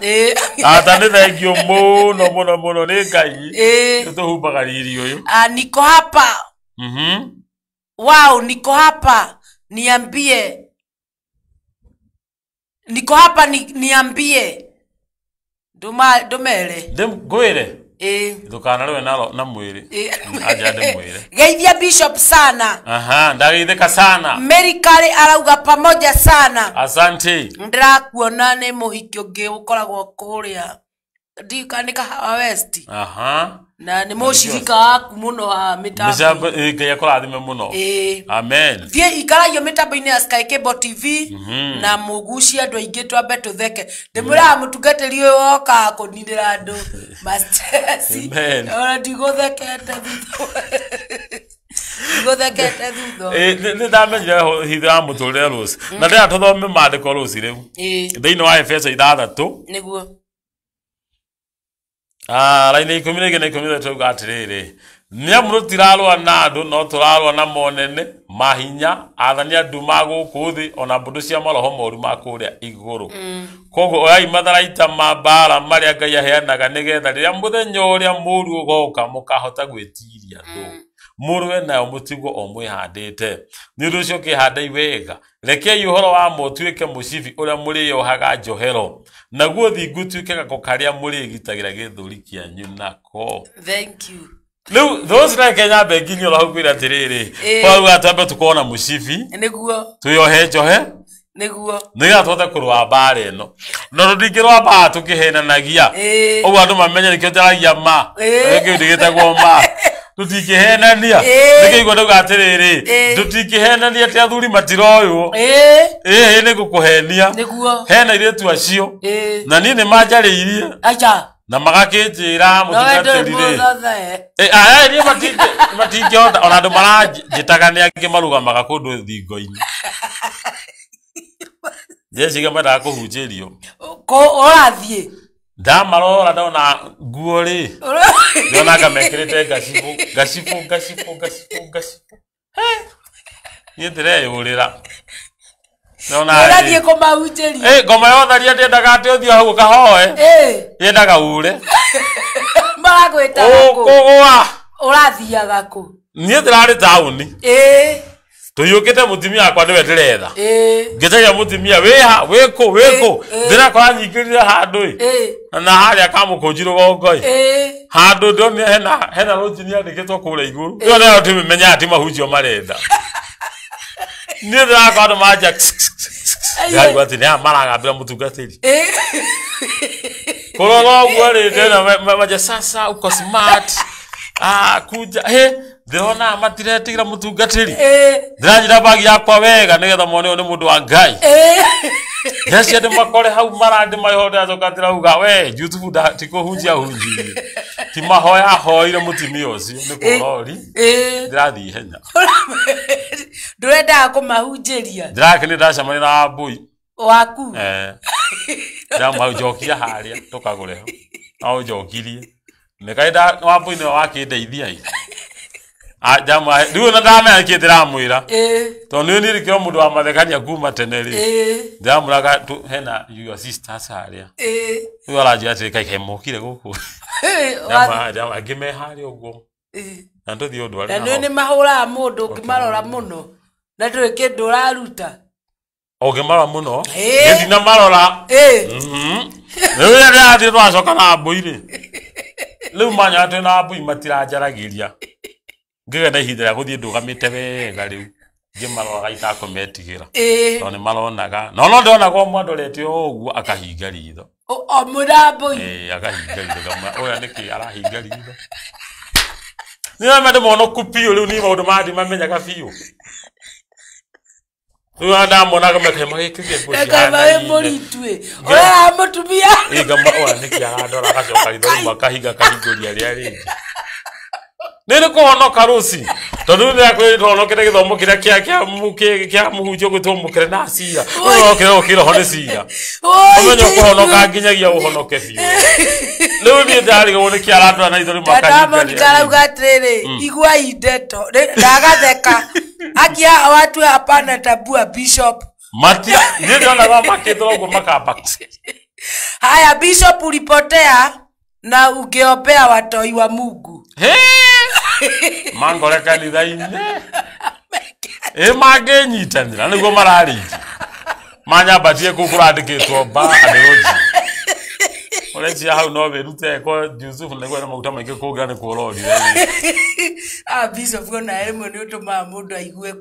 tata ni thank you muno ni ngai tuhubaga riri uyu niko hapa wow niko hapa niambie ndumere ngwire ndukana rwe nalo na mwiri aja de mwiri geithia Bishop sana ndageithika sana Merikari arauga pamoja sana asante ndirakuona ni muhiki ungi ukoragwo kuria ndikanika Hawa West na ni mushirika waku muno ha mitambo ngai akurathime muno amen thie ikaragio mitambo-ini ya Sky Cable TV na mugucia andu aingi twambe tutheke ndimura mutungatiri uyu woka kunindira andu masters ora ndiguthekete ni ndamenyire hitha muturire ruci na ndira tuthome maandiko ruci riu thiini wa Efeso 6 niguo raini 10:13 tuga atiriri niamuru tirarwa na andu no turarwa na monene mahinya athania nduma guku thi ona mbundu cia maroho moru makuria iguru koguo oyai matharaita mabara maria ngai aheanaga nigetha riria muthenya uria muru ugoka mukahota gwitiria thu murwe nayo mutigwo o mwihandite ni undu ucio kihandai wega rekei uhoro wa motwike mucibi uria muri yohaga njohero naguo thingu twike gako karia muri gitagira githuri kianyu nako thank you Leo those like Kenya beginyo la hukwira tiriri kwa uga tambe tukona mushifi niguo tuyohe njohe niguo niga twota kurwa bare no no rudikirwa ba tukihenanagia ogu andu mamenye nikyo ndaragia ma ege ndigitagwo ma tutikihenania nikigwa nduga atiriri tutikihenania ti athuri matiroyo ni gukuhenia niguo hena ile tu acio na nini majariirie acha na magakinjira mutungatirire aya ni matinge ona andu marajitaga ni angi marugamaga kundu thingo-ini Jessica mara kuhunjirio ko orathie ndamarora ndona nguo ri ndona kamekirite gashifu ni ndireyurira ndona ndathie kumahunjirio ngoma yotharia ndendaga ati uthio hau kahoe yendaga ure maragwita kugwa urathiaga ku nie ndirari tauni tuyukite mutimia akwa niwe ndiretha ngitagia mutimia wiko ndira kwa nyingirire handu na haria kamukunjiru gongoi handu ndoni hena rojini andikitwo kure iguru iyo nayo timenya ati mahunjio marenda nie ndira kwa ndo maja yaigwa ati ni maragambira mutungatiri kororo gwari ndena maja sasa uko smart kuja ndona matiretikira mutungatiri ndiranjira bagi yakwa wega nigetha mone ni mundu wa Ngai Yesu ande makore hau marandi maihode azokatira uga we YouTube da tikuhunjia hunjia ti mahoya hoire mutimia ucio ni kurori ndirathi henya ndurenda kumahunjiria ndirakini ndacamani na mbui waku ndamau jokia haria tukagure ho au jokirie nikaida wambui ni wakindeithia Jama riu na ndame akitira mwira tondu ni rikio mundu wa mathekania kuma teneri ndamuraga hena your sisters haria riu araji ati kai mokire guku jama ngime haria uguo na nduthi undu ari na ni mahura mundu ngimarora muno na nduri kindu raruta ogemarora muno ngi na marora riu ya ati twacoka na mbuire riu manya ati na mbui matiranjaragiria ngiga na ihinda ria guthie ndugamite wega riu ngimarora itakumetigira toni maronaga no ndonaga mwandorete uguo akahinga ritho o murambui akahinga ritho kama oya niki arahinga ritho ni amade mono kupio riu ni maundu mandi mamenyaga biu riu anda mona kama kema gikige kucia kama muritwe oya mutumia ngamba oya niki arandora agacoka ritho riu akahinga kahinguria ria ringi nene kuhonoka rusi tondu ni akwirwo honokere githomo kiria kia muhunjio gwitomukire na cira okire hone cira omenyo kuhonoka nginyagia uhonoke biu riu ni ndari gone kia arandora na ithori makahinga ndarauga atiriri igua indeto ndagatheka akia watu hapana tabua bishop matia ni ndona makithrogo makamba haya bishop ulipotea na ungeombea watoi wa Mungu mangore kanitha-ini mangenyitanira niguo mararĩithia manyambatie kũkũrandĩkĩtwo mba andĩroji ũreciria hau no wĩrute ko Yusufu nĩguo na maguta maingĩ kũngira nĩ kũrorire bishop ona ĩmwe nĩ ũtũmaga mũndũ aigue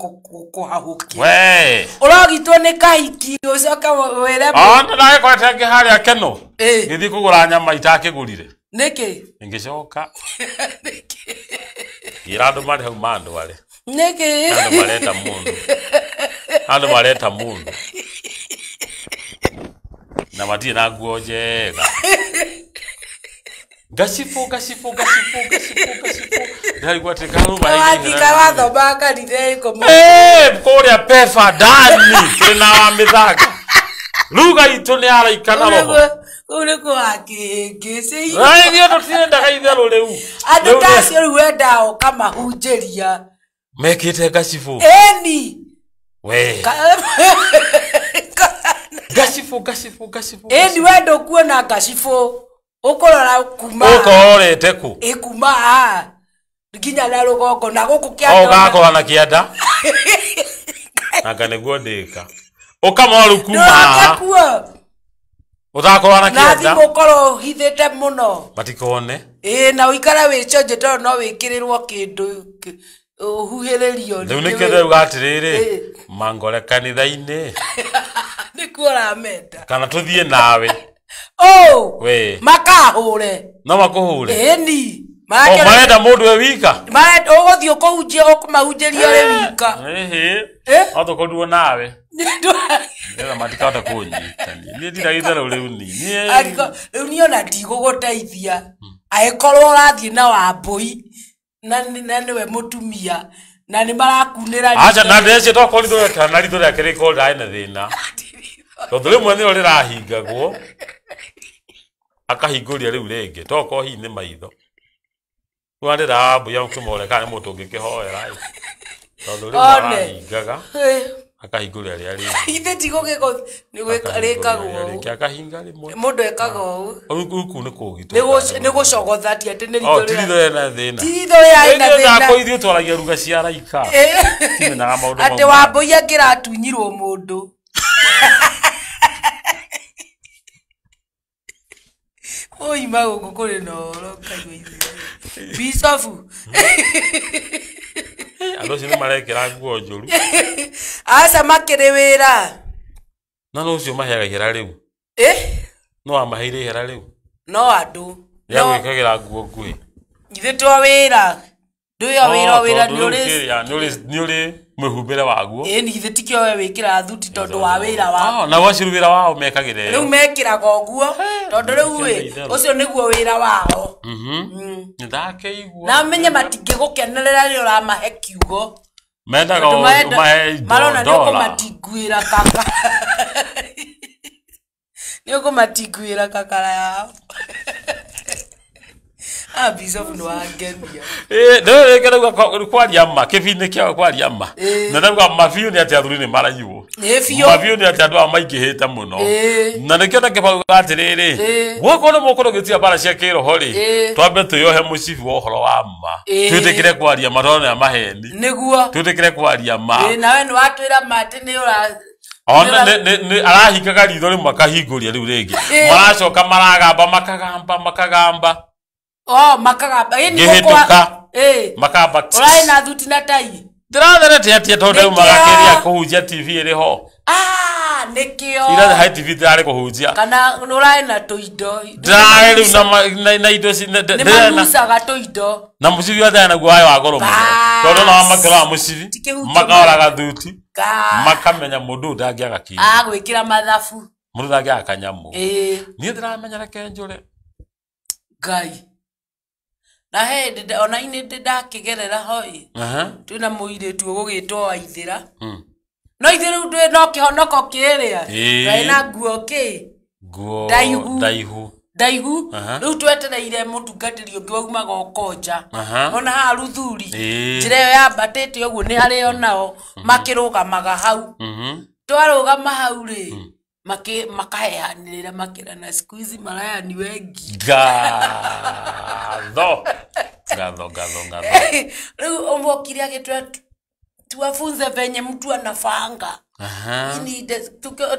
kũhahũkia we ũrogitwo nĩ kahiki ũcoka wĩre ndagĩkorete ngĩ harĩa keno gĩthiĩ kũgũra nyama itakĩgũrire nĩkĩ ingĩcoka ira andũ marĩ hau mandware nĩkĩ andũ mareta mundu na matirĩ na nguo njega gasifu ndaigua ati karuma wathika wathoma kanitha ikomo kũrĩa pefa ndani twĩna wa mĩthanga ruga itũ nĩ araikana roho uriko akihingisi ndio tutindaga itherũ rĩu andũ tacio rĩu wendao kamahunjĩria mekĩte gasifu eni we gasifu eni wendo kuona gasifu ukorora kuma ukorete ku ikuma nginya na rũgongo na gũkũ kĩanda ũgakora na kĩanda anga nĩguo ndĩka ũkamora kuma uthakora na kĩanda na thimũ korwo hithĩte mũno matikone na ũikara wĩconje tondũ no wĩkĩrĩrwo kĩndũ ũhuhĩrĩrio rĩu nĩkĩo rĩu atirĩrĩ mangore kanitha-inĩ nĩkuo ũramenda kana tũthiĩ nawe we makahũre no makũhũre ĩni Maenda mundu e wika. Maenda ugothi ukujia ukumahunjiria uri wika. Auto koduo nawe. Ndio matikata kunyitani. Ni ndiraitha riu ni. Ariko riu ni ona ndiguguteithia. Aikorwo urathie na Wambui na niwe mutumia na ni marakunira. Acha na ndece to koridoro kana ridoro yakire ko ndai na thina. Tondu rimwe ni rirahingagwo. Akahinguria riu ringi to ko hi ni maitho. Wandira Wambui ukimore kana mundu ungikihoera. Tondu rimwe arahingaga. Akahinguria ria ringi. Ithe tigugiko ni gwikarikagwo. Akahinga rimwe. Mundu ekagwo. Uku ni kugitwo. Ni gucogothatia ati ni ridoro. Tirithore na thina. Tirithore ya ina thina. Nako ithio twaragia ruga cia raika. Timenaga maundu mau. Ati Wambui angiratunyirwo mundu. Oi mago kuri no kaiwe ithe. Bisofu. Ando sino marekera nguo njuru. Asa makire wira. Na no cio mahega hera riu. No amaheire hera riu. No andu. Ya gwikagira nguo ngui. Ithe twa wira. Nduya wira ni uri mwihumbire waguo. Ni ithe tikio we wikira thuti tondu wa wira wa. Na waciru wira wao mekagire. Riu mekiraga uguo tondu riu ucio niguo wira wao. Ndakeigua. Na menye matingigukenerera ri uramahe kiugo. Mendaga umahe marona ndiko matinguira kaka. Niko matinguira kakara yao. Bisofu no agenia. Ndio kero kwa liama, kevine kia kwa liama. Na ndabwa mafio ni ati athuri ni marayiwo. Mafio ni ati andu amaingihita muno. Na nikiona kibaga atiriri. Gwoko no mukoro gitia bara cia kiroho ri. Twambe tuyohe mucibi wo horo wa ma. Tutikire kwa liama rone ya maheni. Niguo. Tutikire kwa liama. Nawe ni watwira mate ni ura. Ona ni arahingaga ritho ri makahinguria riu ringi. Maracoka maragamba makagamba. Makagamba ngihituka makamba urai na thuti na tai ndiratherete atia tondu magakiria kuhunjia TV iri ho nikio ira hai TV ndari kuhunjia kana urai na tuindo ndari na indo ni manusaga tuindo na mucibi wa thana guayo wa goro muno tondu na makira mucibi makaoraga thuti makamenya mundu ndangiaga kinyi gwikira mathabu mundu ndangiaga kanyamu ni ndiramenya reke njure Ngai na he ona ine ndakigerera hoi twina muiretu ugugitwo Waithira no ithiru ndwe no kihonoko kiria na nguo ki nguo daihu riu twetereire mutungatiri ungi waumaga ukonja ona ha ruthuri njira yo yambatite uguo ni hari onao makirugamaga hau twarugama hau ri makaheanirira makira na siku hizi maraya ni wengi gatho riu omokiri agitwa tuwafunze venye mtu anafanga ini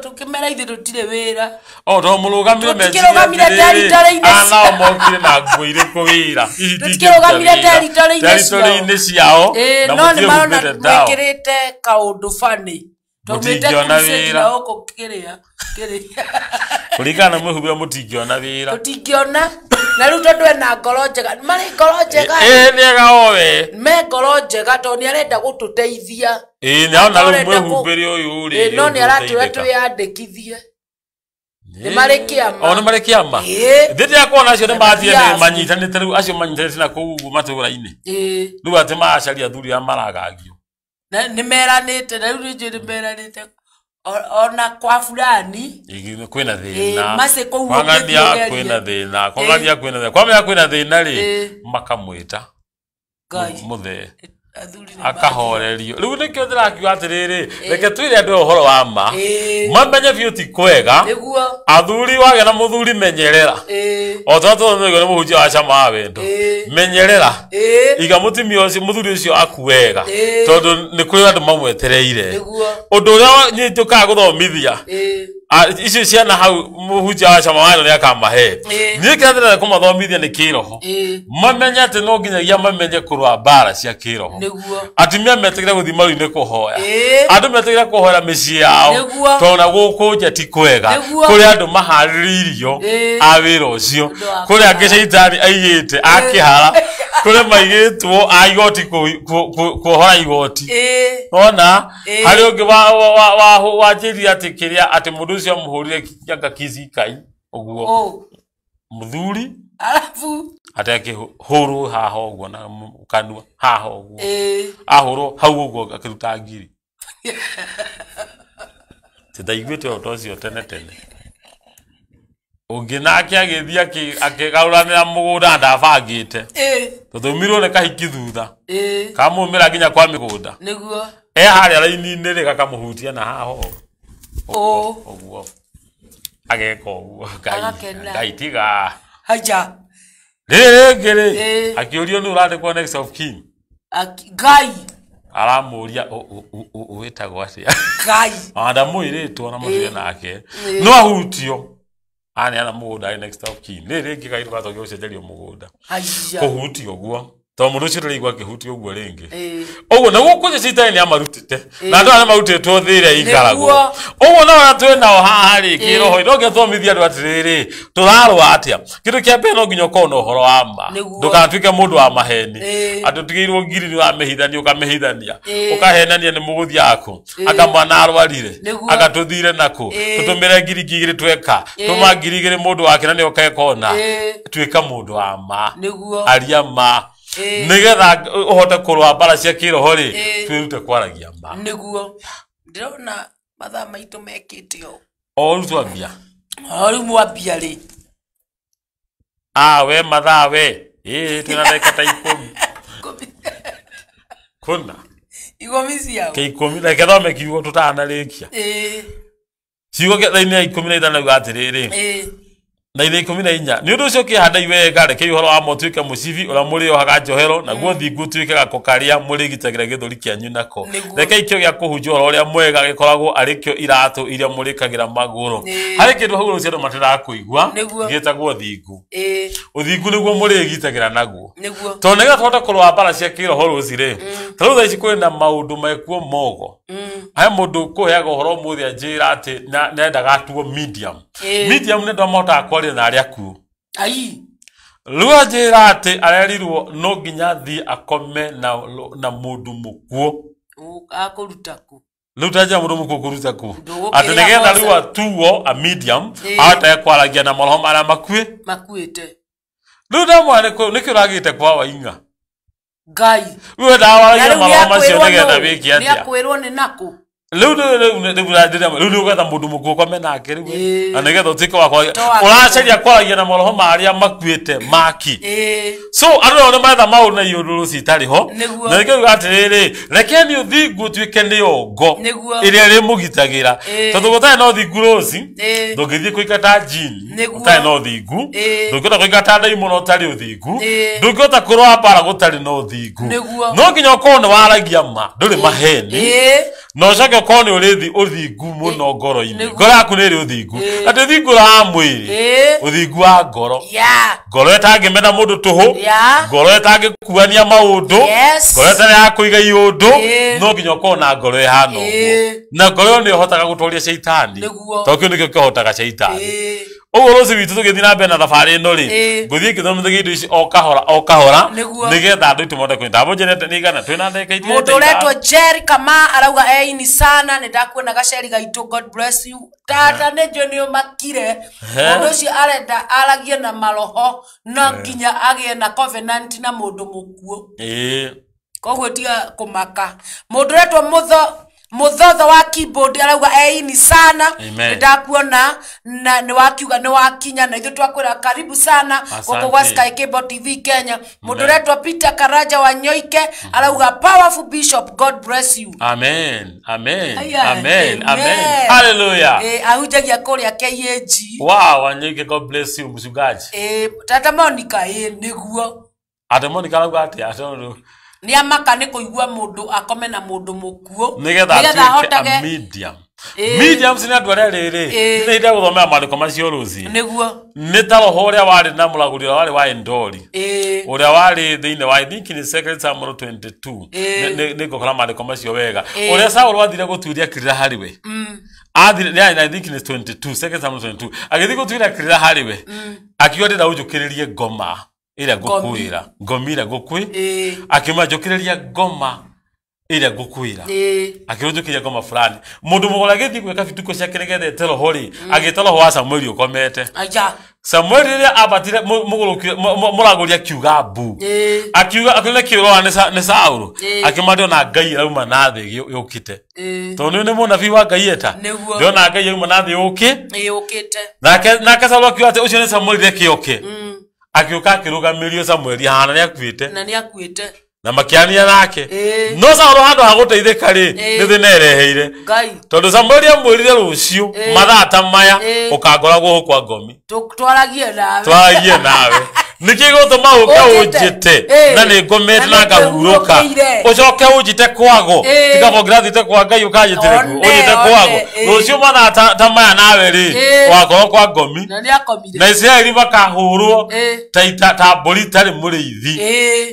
tukimera ithe tutire wira ndo murugamire meji ana omokire na nguo iriku wira tukirugamire territory-ini ciao no ni marona mwekirite kaundu fani Mutingiona wira huko kiria kuringana mwihubira mutingiona wira tutingiona na riu tondu ena ngoro njega mari ngoro njega niega owe me ngoro njega tondu ni arenda gututeithia na riu mwihubire uyu ri no ni aratwira tuyandikithie ni mari kiama ni mari kiama thithi akuona acio ni mathie ni manyitanite riu acio manyitanite na kuu matura-ini riu ati macaria athuri a maragagio ni meranite na riu ni meranite ona kwa fulani kwina thina mase ko kwangania kwina thina kwamenya kwina thina ri makamwita muthe akahorerio riu nikio ndirakiuga atiriri reke twire andu uhoro wa ma mamenye biu ti kwega athuri wage na muthuri menyerera ototo nego ni muhunjia wa chama wa wendo menyerera iga mutimio ucio muthuri ucio akuwega tondu ni kuri andu mamwetereire undu uria nyituka guthomithia icio ciana hau muhunjia wa chama wano ya kamahe ni kirathira kumathomithia ni kiroho mamenye ati no nginyagia mamenye kurwa bara cia kiroho atumia metikira guthimaru-ini kuhoya andu metikira kuhoya micii yao tona guku jati kwega kuri andu mahaririirio awira ucio kuri angi shaitani aigite akihara kuri maigitwo aigoti kuhora igoti ona hari ungi wajiria ati kiria ati mundu ucio muhurire kianga kizi kai uguo muthuri alafu atake huru haha uguo na kanua haha uguo ahuru hau uguo akiruta ngiri tidaigwete otocio tene unginake agithia akigaruranira mugunda ndabangite tuthumirwo ne kahiki thutha kamumira nginya kwa migunda niguo haria raini-ini ri gakamuhutia na haha uguo ageka uguo ngai tiga haja rĩrĩ akiurio nĩ ũrandĩkwo next of kin ngai aramuria wĩtagwo atĩa ngai ndamwĩrĩtwo na mũthia nake no ahutio ana mũgũnda next of kin rĩngĩ ngai rũgatogio gũcenjerio mũgũnda kũhutio ũguo to mundu ucio ndĩraigua akĩhutia ũguo rĩngĩ ũguo na gũkũ citani nĩ amarutĩte na andũ arĩa marutĩtwo thĩĩra ikaragwo ũguo no twĩ nao haha rĩ kĩroho ndoke thomithia andũ atĩrĩrĩ tũrarũa atĩa kĩndũ kĩa mbere no nginya ũkorwo na ũhoro wa ma ndũkanatuĩke mũndũ wa maheni atĩ ũtigĩirwo ngiri nĩ ũramĩhithania ũkamĩhithania ũkahenania nĩ mũgũthi aku anga mwana arwarire agatũthire nakũ tũtũmĩre ngiri igĩrĩ tweka tũma ngiri igĩrĩ mũndũ wake na nĩ ũkekona tuĩka mũndũ wa ma aria ma nigetha uhote kurwa bara cia kiroho ri twirute kwaragia ma niguo ndirona mathaa maitu mekite o rutwambia mwambia ri we mathaa we twina ndeka ta 10 kuna igomisi yao ke 10 reke thome kiugo tutanarikia ciugo ke thaini ya 15 gatiriri na ile 14 ni undu ucio kihanda iwega reke ihoro wa motuike musibi ura muri ohaga njohero naguo thingu tuike gakokaria muri gitagira githuri kianyu nako reke ikio gya kuhunjia horo uria mwega gikoragwo arikio iratu iria muri kagira maguru hari kindu hau rucio matira kuigwa gitagwo thingu uthingu niguo muri gitagira naguo to nega twota kurwa bara cia kiroho rucire taru thaici kwina maundu mekuo mogo aya mundu kuheaga horo muthi anjira ati nenda gatuo medium ne ndo mota akwa na aria ku ai ruo njira ati arerirwo no nginya thi akome na mundu mukuo akuruta ku lutaja mundu mukuo kuruta ku ati nigetha riwa tuo a medium ata kwaragia na moroho mara makuite ruda mwane ko nikiragite kwa wainga ngai we dawa ya moroho macio nigetha wiki atia ni akwirwo ni naku Ludo gatha mundu mukuo kome nake riu anigetha utike wakwa uracaria kwaragia na moroho maria makuite maki so andu no matha maundu na iundu citari ho na reke atiriri reke ni uthingu tuike ni ongo iria ri mugitagira tondu gutari no thingu rosi ndungithie kuikata jini gutari no thingu ndungihota kuikata ndaimono utari uthingu ndungihota kurwa bara gutari no thingu no nginya ukorwo ni waragia ma nduri maheni no coke kone urithi uthingu muno ngoro-ini ngoro yaku niri uthingu ati uthingu wa mwiri uthingu wa ngoro ngoro etangimena mundu tuhu ngoro etangikuania maundu ngoro etari ya kuiga iundu no nginya ukorwo na ngoro ihana uguo na ngoro ni ihotaga gutwaria shaitani tokio nikio kihotaga shaitani uguo ruci witu tugithii na mbere na thabari ino ri nguthii ngithomithia indo ici o kahora nigetha andu itumonde kwenda bonjerete nigana twina ndeka itie mundu uretwo Jerry kama arauga ini sana ndakuona gaceri gaitu God bless you tata nejo ni umakire mundu ucio arenda aragie na maroho no nginya agie na covenant na mundu mukuo koguo tiga kumaka mundu uretwo muthotho wa keyboard arauga ini sana ndakuona na ni wakiuga ni wakinya na ithu twakwira karibu sana goko kwa Sky Cable TV Kenya mundu retwa Peter Karaja wa Nyoike arauga powerful bishop God bless you amen hallelujah ahujagia kuria KAG wow Nyoike God bless you mchungaji tata Monica niguo ate Monica arauga ati atondu ni amaka ni kuigua mundu akome na mundu mukuo nigetha hotage medium medium sina ndware riri ni nda guthomera mandiko macio ruzi niguo ni ta rohoria wari na mulagurira wari wa Endori uria wari thiine wa I think ni 2 Samuel 22 ni gukora mandiko macio wega uria Saul wathire guturia kirira hariwe athire I think ni 22 2 Samuel 22 agithi guturia kirira hariwe akiwa ndira ujukiririe ngoma ira gukuira ngomira gukui akimajukiriria ngoma ira gukuira akirujukiria ngoma fulani mundu mugora githi gweka bituko cia kiregethe tero hori agitoro wa Samuel ukomete aja Samuel ria abatire muraguria kiuga bu akiuga akone kiuga ne Saul akimadio na Ngai rauma na thi yukite tondu ni munabii wa Ngai eta ndio na Ngai rauma na thi yukite nake Saul akiuga ati ucio ni Samuel ria kioke akiuka akirugamirio Samuel hana ni akuite na makiania nake no Saul handu haguteithika ri ni thinereheire tondu Samuel amwirire rucio mathata maya ukangoragwo kwa ngomi twaragie nawe nikigutuma uka ujite na ni ngomete na ngahuruka ucoke ujite kwago tikabongira thite kwa Ngai ukajitireku ujite kwago rucio mathata tamaya nawe ri wakorwo kwa ngomi na Israeli bakahurwo ta mburi tari muriithi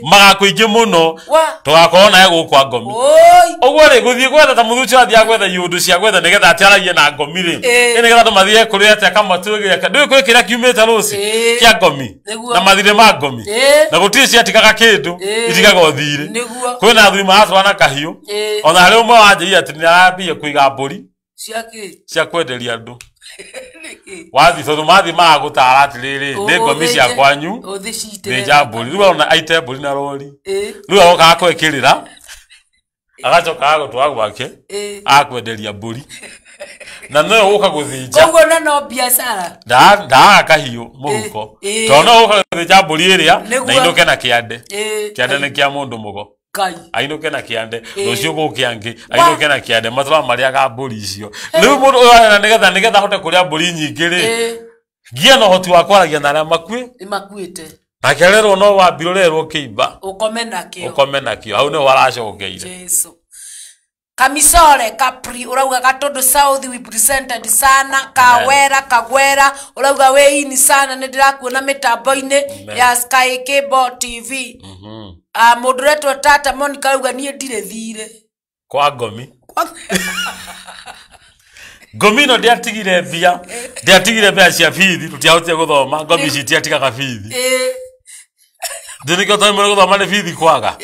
magakuingi muno tugakorwo nae gukwa ngomi ogwo ri guthie gwetha ta muthuci athia gwetha yundu cia gwetha nigetha atiaragie na ngomi ri nigetha tumathie kuri ate kamatugiria ndu kwikira kiumite ruci kia ngomi na mathire ma ngomi na gutiri cia tikaga kindu itigaga uthire kwina athui mahatwana kahiu ona hari umwe wanjia ati ni arambia kuiga mburi cia kwenderia andu wathi tondu mathi magutara atiriri ni ngomi cia kwanyu ni njamburi riu ona aite mburi na rori riu agoka akwekirira agacoka agutwara gwake akwenderia mburi na no uka guthinja koguo no biashara nda kahiu muhuko tono uka guthinja mburi iria na inuke na kiande ni kia mundu mugo ainuke na kiande rucio gukiangi ainuke na kiande matura maria ga mburi icio riu mundu na nigetha hote kuria mburi nyingi ri ngia no hoti wa kwaragia na aria makuite akererwo no wambirorerwo kiimba ukome nakio hau no waracokeire Yesu Kamisore Capri urauga Gatundu South we presented sana Kawera Kagwera urauga weini sana ndirakuona mitambo-ini ya Sky Cable TV moderator Tata Monica urauga nie ndire thire kwa ngomi ngomi no ndiatigire mbia cia bithi tutiahote guthoma ngomi citiatigaga bithi Ndiniko taimwe guthoma ni bithi kwaga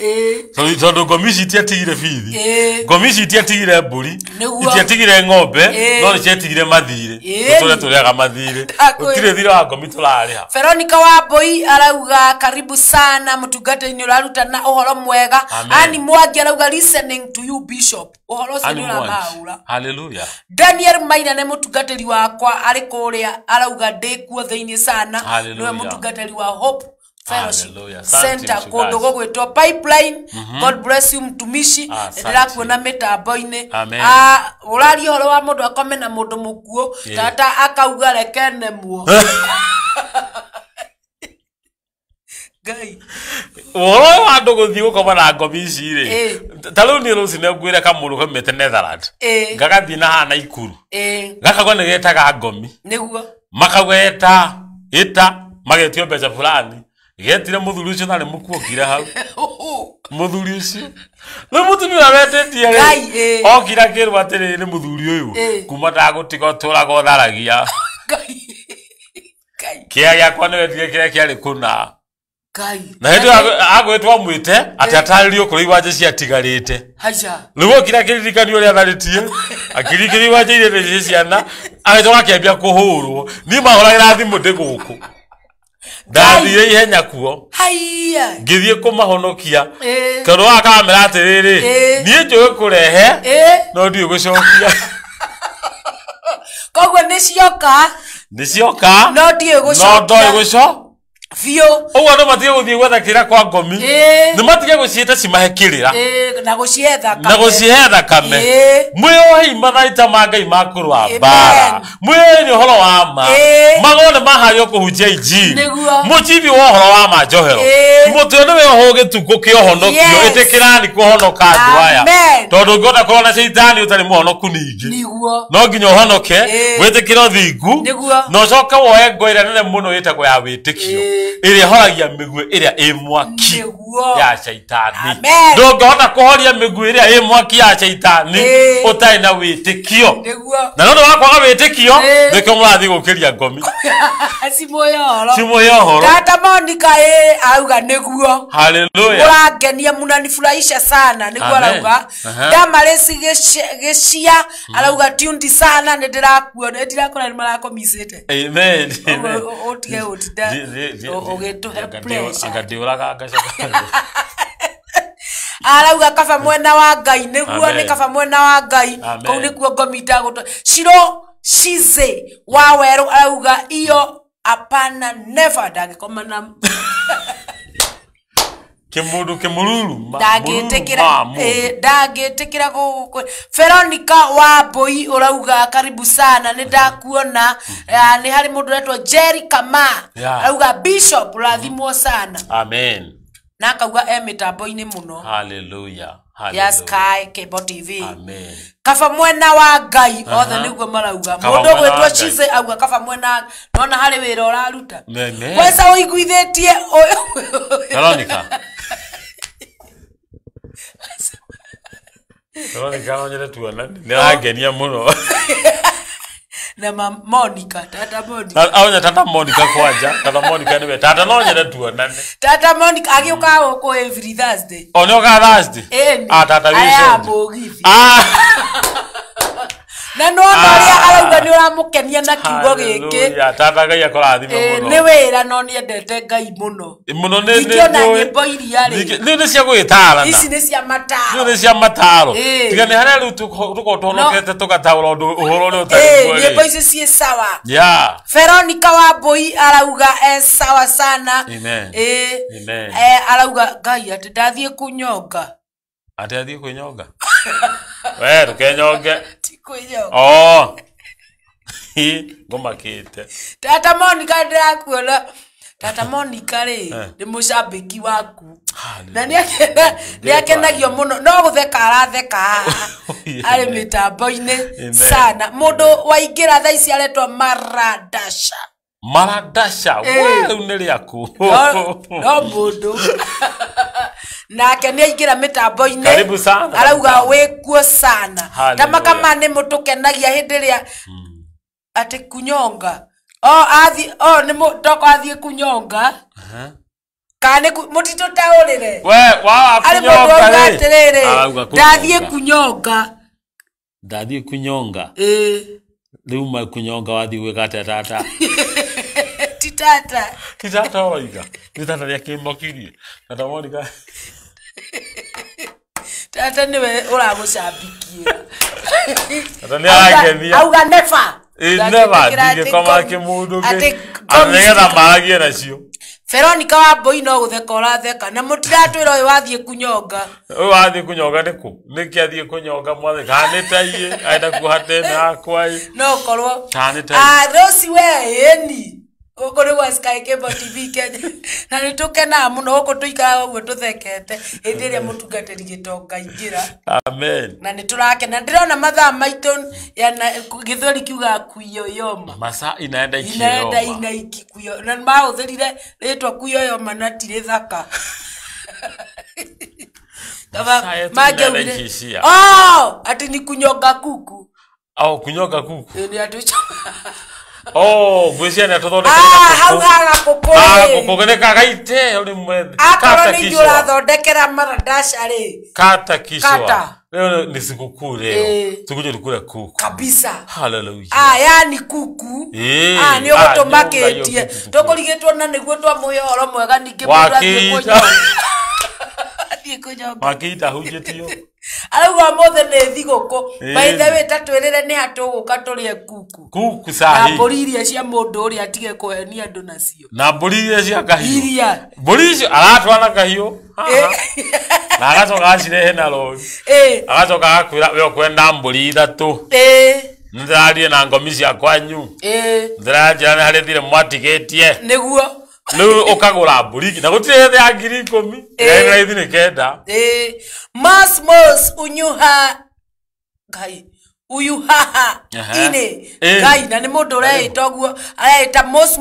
tondu ngomi citiatigire bithi ngomi citiatigire mburi citiatigire ng'ombe no citiatigire mathire turiaga mathire utire thire wa ngomi turariha Veronica Wambui arauga karibu sana mutungata-ini uraruta na uhoro mwega ani Mwangi arauga listening to you bishop uhoro ucio ni uramaura hallelujah Daniel Maina ne mutungatiri wakwa ari kuria arauga ndikuo thiini sana niwe mutungatiri wa Hope Fellowship Center kundu gwitwo Pipeline God bless you mtumishi ndirakuona mitambo-ini urari horo wa mundu akome na mundu mukuo tata akauga rekene muo Ngai oro andu guthii gukoma na ngomi ici ri taru ni ruci ne ngwire kamuru komete Netherland ngagathi na hana ikuru gakagwa ni getaga ngomi niguo makagweta ita magetio mbeca fulani getire muthuri ucio nari mukuokire hau muthuri ucio no mutumia aretetie ri okira kirwa atiri ni muthuri uyu kuma ndagutiga turaga utharagia kia giakwa niwe tige kiria kiari kuna na hindi agwetwa mwite ati ataririo kuri iwanje cia tigarite riu kira kiririkani uria atharitie akirikiri iwanje ire ciana agitoka kiambia kuhurwo ni mahoragira thimu ndi guku ndathire ihenya kuo ngithie kumahonokia kero akamera atiriri nie njuwe kurehe no ndiye gucokia koguo ni cioka no ndiye gucokia Fio. Owa no matige guthie gwetha kira kwa ngomi. Ni matige guciita cimahekirira. Na gucietha kame. Na gucietha kame. Mwiyo mathaita ma Ngai makurwa bara. Mwiyo ni horo wa ma. Magone mahario kuhunjia injili. Muchibi wa horo wa ma njohero. Mutwe ni we hoge tuko kiohonokio itikirani kuhonoka andu aya. Tondu ngona korona sheitani utari muhonoku ningi. No nginya uhonoke witikira thingu. No coka woe ngoira nene muno yitagwo ya witikio. Iri horagia migwe iria i mwaki ya shaitani. Ndungihota kuhoria migwe iria i mwaki ya shaitani utai na witikio. Na nondu wa kwaga witikio nikio murathi gukiria ngomi. Simoyo. Tata Monica auga niguo. Hallelujah. Urangenia munanifurahisha sana niguo arauga. Damaresi geshia arauga tundi sana ndirakuona ndirakora marakomisite. Amen. Otige otida. Arauga kaba mwena wa Ngai niguo ni kaba mwena wa Ngai kou nikuo ngomita guto Shiro Shize wa Weru arauga iyo apana never ndangikoma na Kimundu kimururu ndagitikira guku Veronica wa Mbui urauga karibu sana ni ndakuona ni hari mundu retwa Jerry Kama arauga Bishop rathimwo sana. Amen. Na akauga mitambo-ini muno. Hallelujah. Ya Sky Cable TV. Amen. Kaba mwena wa Ngai othe niguo marauga mundu gwetwa Chize auga kaba mwena nona hari wira uraruta. Wesa uiguithetie Veronica. Veronica onyere tuona ni agenia muno. Na Monica, Tata Monica. Aonya Tata Monica kwanja. Tata Monica niwe. Tata no nyere tuona. Tata Monica agiuka uko every Thursday. Onyo ka Thursday. Tata wisho. Aya bogithi. Na no ria arauga ni uramukenia na kiugo giki. Tata Ngai akorathime muno. Ni wira no ni endete Ngai muno. Muno ni na nyimbo iria ri. Ni cia gwitara. Ici ni cia mataro. Ni cia mataro. Tiga ni haria ru tukotonokete tukataura undu uhoro ni utari kweli. Nyimbo ici cie sawa. Yeah. Veronica wa Mbui arauga sawa sana. Amen. Amen. Arauga Ngai ati ndathie kunyonga. Ati athie kunyonga. We rukenyonge. Oh. Ngoma kite. Tata Monica ndirakuona. Tata Monica ri ni mucambiki waku. Na ni akenagio muno no gutheka aratheka. Ari mitambo-ini sana. Mundu waingira tha ici aretwa Maradasha. We uneri yaku. No mundu. Nake ni aingira mitambo-ini. Karibu sana. Arauga wikuo sana. Tamaka mane mutukenagia hindi ria ati kunyonga. Ni mutoko athie kunyonga. Kane mutito taurire. Wa kunyonga ri. Ndathie kunyonga. Ndathie kunyonga. Riu ma kunyonga wathi gwikate tata. Titata oiga. Titata ria kimokirie. Tata Monica. Tata niwe uragucambikia. Tata ni agenia. Auga never. Never ndige koma kimundu ki. Anegetha maragie nacio. Veronica wa Mbui no gutheka uratheka na mutiratwira uyu wathie kunyonga. Uyu wathie kunyonga niku? Niki athie kunyonga mwathe kanitaie aenda kuhate na kwai. No korwo. Kanitaie. Rosi we eni. Ukore wa Sky Cable TV Kenya. Na nitukena muno uko tuikara uguo tuthekete. Ithiria mutungatiri gitonga ingira. Amen. Na niturakena ndirona mathaa maitu yana githori kiuga kuyoyoma. Masa inaenda ikiyoyoma. Inaenda ikikuyo. Na maũthirire ritwa kuyoyoma na tire thaka. Kama mageure. Ati ni kunyonga kuku. Kunyonga kuku. Ni atucho. Gwiciana atuthondekera kuku ne kagaite uri mwethe kata kisho urathondekera Maradasha ri kata kisho leo ni sikukuu leo tukuje tukule kuku kabisa. Hallelujah. Yani kuku ni ugutumakitie tukurigetwo na niguo twamuhoro mwega ningi mundu athie kunyonga Makita hujitio Arauga mothe ne thigoko baithe we tatwirire ni atuguka turie kuku sahi na mburi iria cia mundu uri atige kuhenia andu nacio na mburi iria cia kahiu mburi icio aratwana kahiu na agacoka acirehe na roi agacoka agakwira we ukwenda mburi ithatu ndirarie na ngomi cia kwanyu ndiraria ni hari thire mwatigetie niguo Lu ukagura mburi na gutire ya 10,000 ya ithine kenda Mos unyuha gai uyuhaha ine gai na ni mundu ureita guo areita mos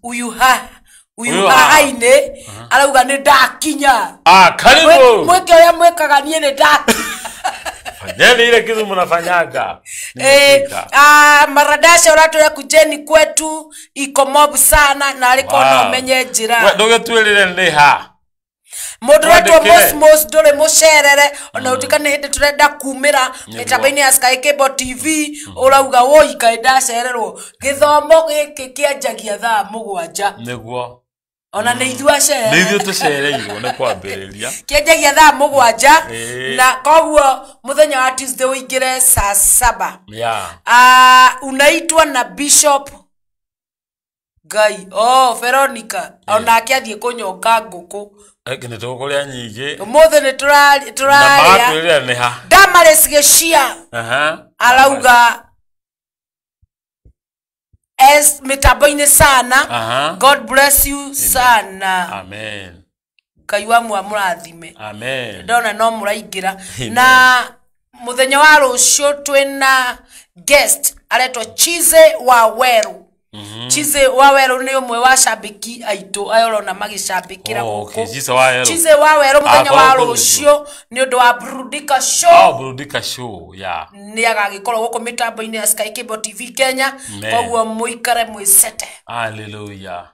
uyuhaha ine arauga ni ndakinya karibu mweke oya mwekaga nie ni ndakinya Fanyeni ile kitu mnafanyaga. Maradasha watu ya kujeni kwetu iko mob sana na aliko na umenye njira. We doge tuelele ni ha. Mundu wetu mos dole musherere ona utikane hinde turenda kumira metabaini ya Sky Cable TV urauga woi kaida cererwo githomo giki kianjagia thaa 7 niguo ona ni ithua cere ni ithu tucereirwo ni kwambiriria kianjagia thaa 7 na koguo muthenya wa Tuesday uingire saa 7 unaitwa na Bishop Gai Veronica ona akiathie kunyonga nguku Kini tukuria nyingi umuthe ni turaria ni ha Damaris Geshia arauga es metaboine sana God bless you sana amen Kaiwa murathime amen ndona no muraingira na muthenya wa rucio twina guest aretwa Chize wa Weru Chize wa Weru ni umwe wa shabiki aitu ayorona magicambikira guku Chize wa Weru muthenya wa rucio ni undu wa Burudika Show Burudika Show ni agagikorwo guku mitambo-ini ya Sky Cable TV Kenya koguo muikare mwisete hallelujah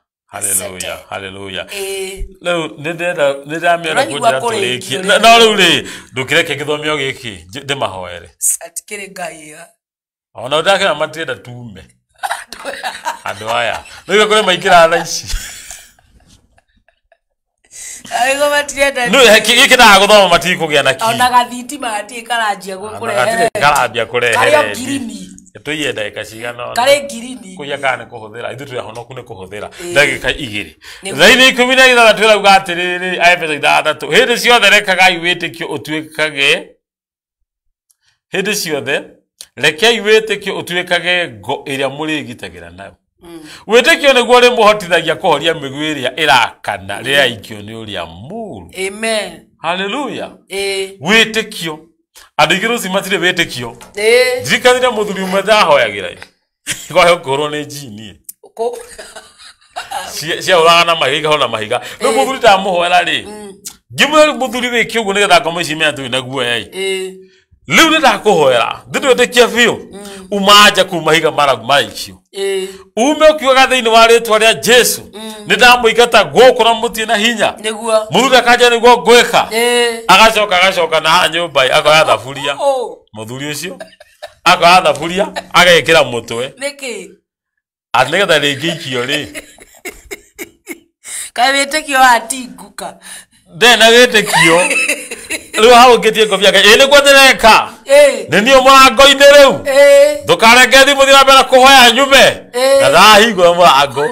Leo nenda miona kujira turiki no riu ri ndukireke githomio giki ndimahoere atikire Ngai ona ndakira matirenda tume andu aya niwe kure maikira tha ici aigo matirenda no giki na guthoma matikugia na ki ona gathiti mati karanjia gukurehe karambia kurehe kario girini tuiye ndagika cigana kare girini kuya kana kuhuthira ithu turi honoku ni kuhuthira ndagika 2 thaini 16 twirauga atiriri Efeso 3 hindi ciothe rekagai witikio utwikage hindi ciothe rekei witikio utwikage ngo iria muri gitagira nayo witikio niguo ri muhotithagia kuhoria miguu iria irakana ria ikio ni uria muru amen hallelujah witikio Adigiru simatire witikio Jikanira muthuri umwe ndahoyagira Kwa korwo ni jini cia urana mahiga hona mahiga no muthuri ta muhoera ri ngimwe muthuri wiki uguo nigetha ngoma ici me atu naguo riu ni ndakuhoera nditwetikia biu umaja ku mahiga maragu maikio ume ukiuga thiini wa ritwa ria Jesu ni ndamuigata guku na mutie na hinya niguo muthuri akaja niguo gwika agacoka na nyumba akoya thaburia muthuri ucio akoya thaburia agekira mutwe niki nigetha ringi ikio ri kai witikio atinguka ndena witikio riu hau ngitie ngobia ngai ni kwathereka ni nio murango-ini riu ndukareke thimu thira mbere kuhoya nyume na thahingwo murango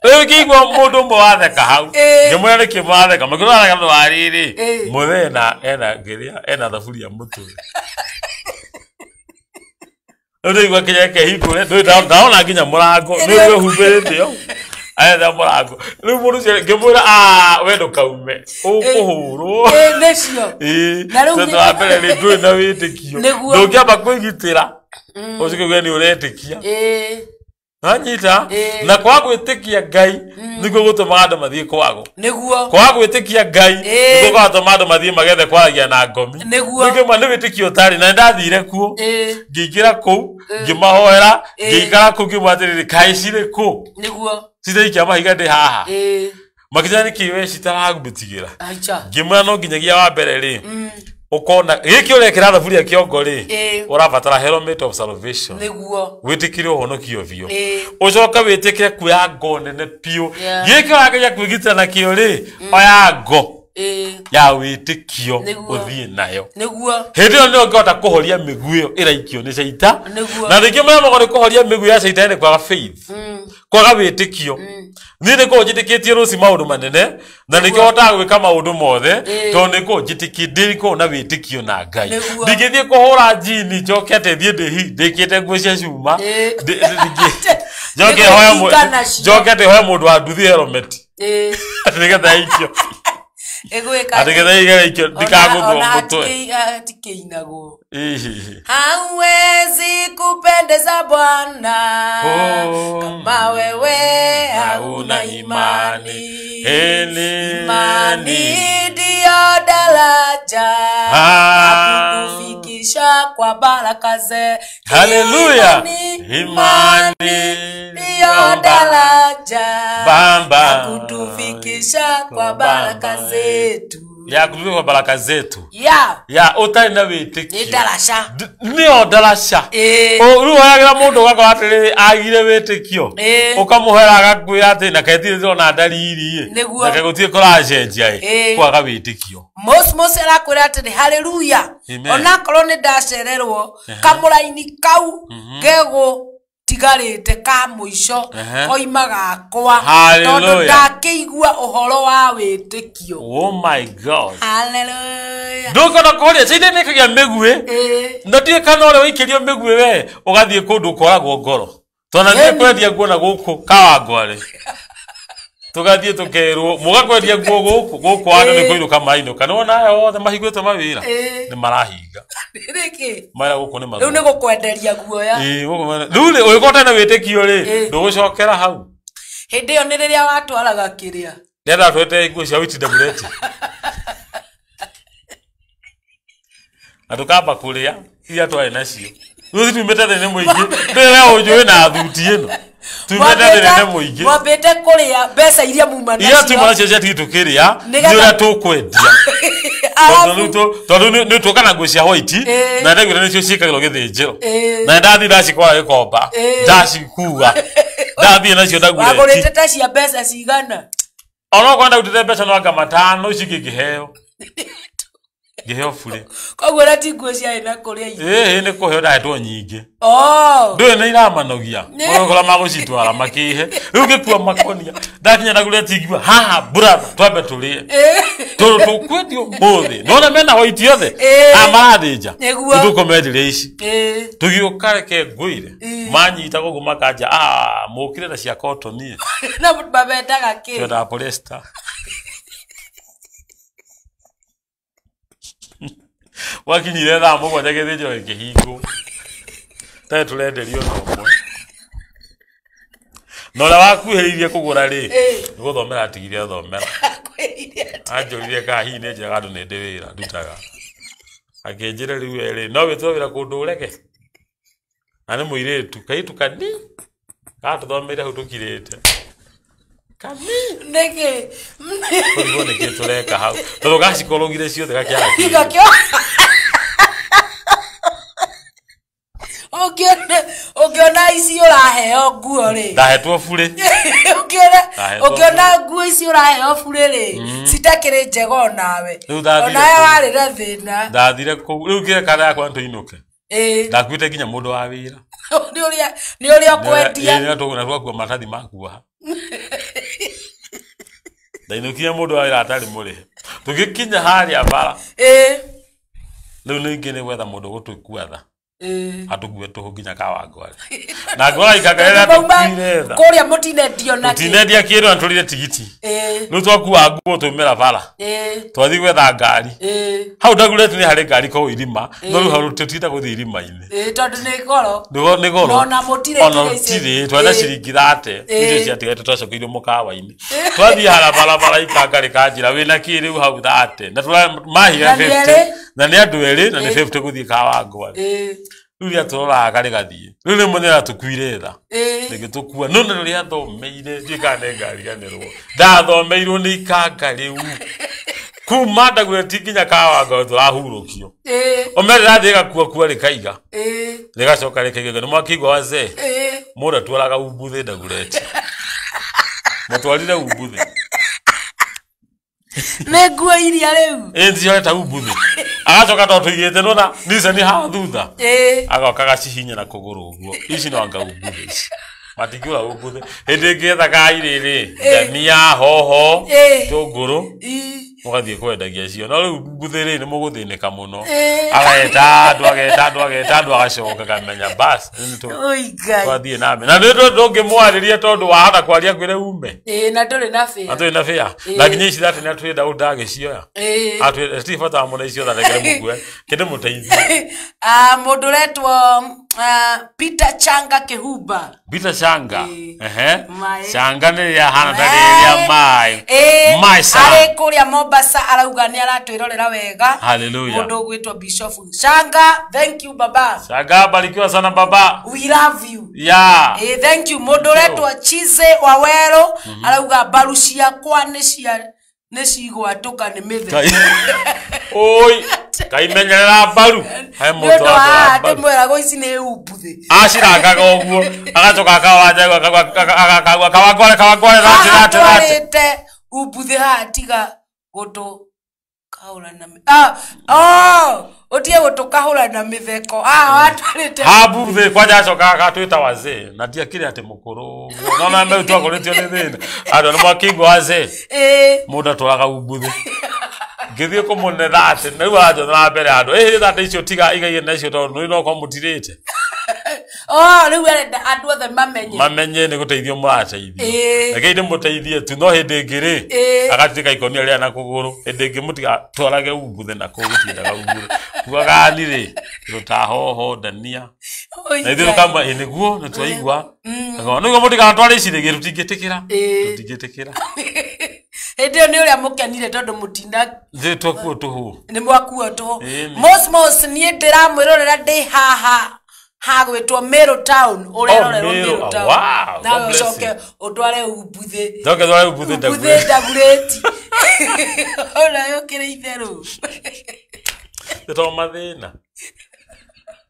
riu ngigua mundu mwe watheka hau ngimwira niki mwatheka makiraraga ndo ariri muthena ena thaburia mutwe ndigwa kinyeke hingure ndaona nginya murango niwe humbirite ayetha murango riu mundu cio ngimwira we ndukaume ukuhurwo necio na riu ndo ambere ri ndui na witikio ndukiamba kwigitira ucikigwe ni uretikia anyita na kwa gwitikia Ngai niguo gutuma andu mathie kwago niguo kwa gwitikia Ngai niguo gutuma andu mathie magethe kwaragia na ngomi niguo ni witikio tari na ndathire kuo ngingira ku ngimahoera ngikara ku ngimwatiriri kai cire ku niguo cithikia mahiga ndi haha makijani kiwe citaragumitigira ngimwa no nginyagia wa mbere ri ukona giki urekira thaburia kiongo ri urabatara helmet of salvation niguo witikire uhonokio bio ucoka witikire kuya ngo nene pio giki wakaja kwigitana kio ri oya ngo ya witikio uthie nayo hindi yo no ngota kuhoria miguyo iraikio ni caita na rĩngĩ mwana ngori kuhoria miguyo ya caita ni kwaga faith kwaga witikio ni ko njitikitie ruci maundu manene na nikio hotaga gwika maundu mothe to ni ko njitikitie ko na witikio na Ngai ndingithie kuhura jini njokete thie ndikite nguo cia cuma njokete hoya mundu wa nduthi helmet nigetha ikio ategetha ikio ndikagugwo mutwe atikeinago hauwezi kupendeza Bwana kama wewe hauna imani. Imani ndio daraja kukufikisha kwa baraka zetu. Haleluya. Imani ndio daraja kutufikisha kwa baraka zetu. Ya kutufikisha kwa baraka zetu. Ya utari na witikio. Ni darasha. Nio darasha. Ruo yagira mundu gakora atiri agire witikio. Ukamuhera agakuya ati na ketire na dalili. Na kegutie kuracenjia kwaga witikio. Mos arakwira atiri haleluya. Ona korwo ni ndacererwo kamuraini kau gego tigarite ka muico oima gakwa tondu ndakeigua uhoro wa witikio. Oh my God. Hallelujah. Ndukona kuria cinde nikagia megwe ndie kana ore wikirio megwe we ugathie kundu koragwo ngoro tona thie kwendia nguona guku kawangware tugathie tukerwo mugakwendia nguo guku andu ni kuiruka maino kana ona othe mahigwete mawira ni marahinga riki mara guku ni maru riu ni gukwenderia guoya riu uyikota na witikio ri ndugucokera hau hindi yo ni riria watwaraga kiria ndenda twete nguo cia witi dabuleti atukamba kuria ia twari nacio ruthi tumete thene muingi ndere unjui na thuti ino tumete thene muingi mwambete kuria mbeca iria muma nacio ia tuma nacio cia tukiria ndira tukwendia tondu ni tukana nguo cia white na ndegwire nicio ciikagirwo githinjiro na ndathi ndacikora gikomba ndacikua ndathie nacio ndagure wagurite ta cia mbeca cigana ona kwenda utite mbeca no anga matano cingigiheo giheo fure koguo ra ti nguo cia ina kuria ni kuheo ndahetwo nyingi ndu ni iramanogia ogora magucitwara makihe riu ngikua makonia ndakinya ndagure tingua haha brother twambe turie tukwendio muthi nona mena white yothe amarathinja tukomendire ici tugiukareke nguire manyita gugu makanja mukire na cia cotton na babendaga ki twenda polyester wakinyire thaa mugwanja githinjiro gikihingo tae turenderio nomwe nora wakuhiririe kugura ri guthomera atigire thomera anjurire ka hine njira andu ni ndiwira ndutaga akinjire riu eri no witwira kundu ureke ani muiretu kaitu kani gatuthomeire hu tukirite kami neke kuribone kitureka hau tondu gacikorogire ciothe gakiara kigakio ukiona ici uraheo nguo ri ndahetwo bure ukiona nguo ici uraheo bure ri citakiri njego nawe onawe warire thina ndathire ku riu kire kana yakwa ntuinuke ndakwite nginya mundu wa wira ni uria kwendia ni tuguna twakua matathi makuha ndainukia mundu wa wira atari murihe tugikinya haria bara riu ningi ni gwetha mundu gutukuatha atugue tuhu nginya kawangware na ngora ikagerera tukwire kuria mutinendio na mutinendia kiru anturire tigiti no twakua nguo tumera bara twathi gwetha ngari hau ndagurete ni hari ngari ko irima no ru haru tutita guthi irima-ini tondu ni goro ni goro ona mutire twetha ciringi 30 icio ciatigete twacokeire mukawa-ini twathi hara bara ikangari kanjira wina kiriu hau 30 na twa mahira 50 na ni andu eri na ni 50 guthi kawangware Ruria turora gari gathie. Ruri munera tukwire tha. Nigitukua no na ruria thomeire ndikane ngari ganirwo. Ndathomeirwo ni ikanga riu. Kuma ndagure tikinya kawango turahurukio. Omerera thiga kuwa rikaiga. Rigacoka rikaiga no mwakigwa waze. Mura twaraga ubuthe ndagurete. Mutwarire ubuthe. Neguo iria reu. Ndio ta ubuthe. Agacoka tondu igite nona nice ni ha thutha. Agoka gacihinya na kuguru uguo. Ici no anga ubuthe. Matigura ubuthe. Hinde ngetha gairiri. Dania hoho. Tunguru. Mugathie kwendagia cio. No riu buthiri ni muguthinika muno. Ageta andu agacoka kamenya bas. Oigai. Twathie name. Na ndio ndungimwariria tondu wahata kwaria kwire ume. Na nduri na fia. Atwe na fia. Lakini ici thati na twenda udage cioya. Atwe Steve ta mona icio thatekere mugwe. Kinde muteithia. Mundu retwo Peter Changa Kihumba. Peter Changa. Changa ni ya hana ndari ya mai. Mai sa. Ari kuria Mombasa arauga ni aratwirorera wega. Hallelujah. Mundu gwitwo Bishop Changa, thank you baba. Changa barikiwa sana baba. We love you. Yeah. Thank you. Mundu retwo Chize Wawero arauga baru ciakwa ni cigwatuka ni mithe. Oi. Kaimenyera baru. Hai mutu wa baru. Temwera go ici ni ubuthe. Aciranga uguo. Agacoka akawanja akawagware rate. Ubuthe hatiga gutu kahura na otie gutu kahura na mitheko. Watwarite. Habuthe kwaja acoka akatwita wazee. Na ndia kire ati mukuru. Nona mbe tu akoretio ni thina. Andu ni mwakingo wazee. Muda twaga ubuthe. Githie kumune thate na riu ajo na mbere andu thate icio tiga igaire na icio tondu no kwa mutirite riu andu othe mamenye ni guteithio murateithio ngeinde muteithie tu no hindi ngiri agatika ikonia ria na kuguru hindi ngi mutiga twarage ubuthe na kugutindaga ubuthe kugaga nire ruta hoho dania na ithiru kama iniguo ni twaigua no mutiga tware icirigi rutingitikira Ede ni uria mukenire tondu mutinda zitwa kuo tuhu ni mwakuo tuhu mos nie ndiramwirorera ndi haha gwitwo Meru Town urerorerwo Meru Town na ucoke utware ubuthe dabuleti ona yokire itheru to mathina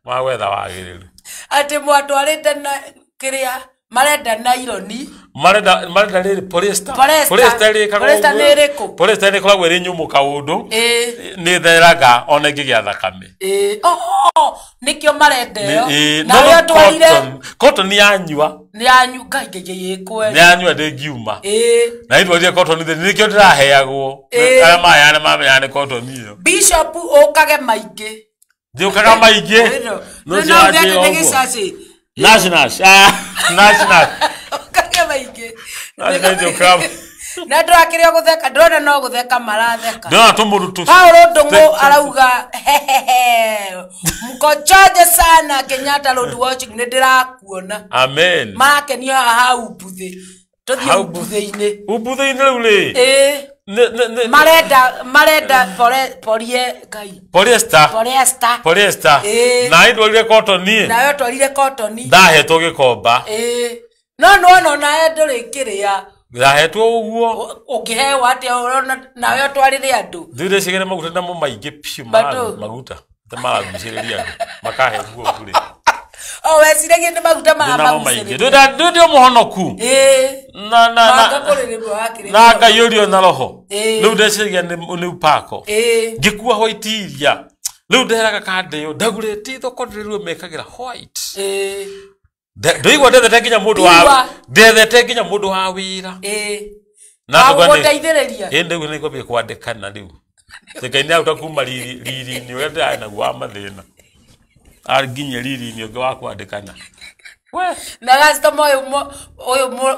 magwetha wagiriru ati mwatwarite na kiria marenda naironi marenda riri polyester rikago polyester ni koragwo ri nyumu kaundu ni theraga ona ngigia thakame nikio marendeo na yo twarire cotton yanyua ngigiyikwe yanyua ngiuma na itwarire cotton nikio ndiraheagwo aya mayane mameyane cotton iyo Bishop okage maingi ndiukaga maingi no ngisaci national okage maingi national na ndirakiria gutheka ndona no gutheka maratheka ndona tumurutu Paulo Ndungu arauga mkochoje sana Kenyatta Road watching ni ndirakuona amen makenio haha ubuthe tuthie ubuthe-ini riu ri marenda polyester na itwarire cotton na yo twarire cotton ndahetwo gikomba no na ndurikiria ndahetwo uguo ukihewa ati na yo twarire andu thire cigere maguta na maingi piu maguta tamaraguciriria andu makahe uguo kuri weciragia ni maguta maguciriria ndio muhonoku na Ngai urio na roho riu ndeciria ni upako ngikua white iria riu nderaga kandeyo ndagureti thoko ndiriwe mekagira white ndoigua ndethete nginya mundu wa wira na guteithiriria ndio ni ngobie kwandikana riu tikaini auta kuma riri ni wenda na gwa mathina arginye riri ni ungi wa kwandikana we na customer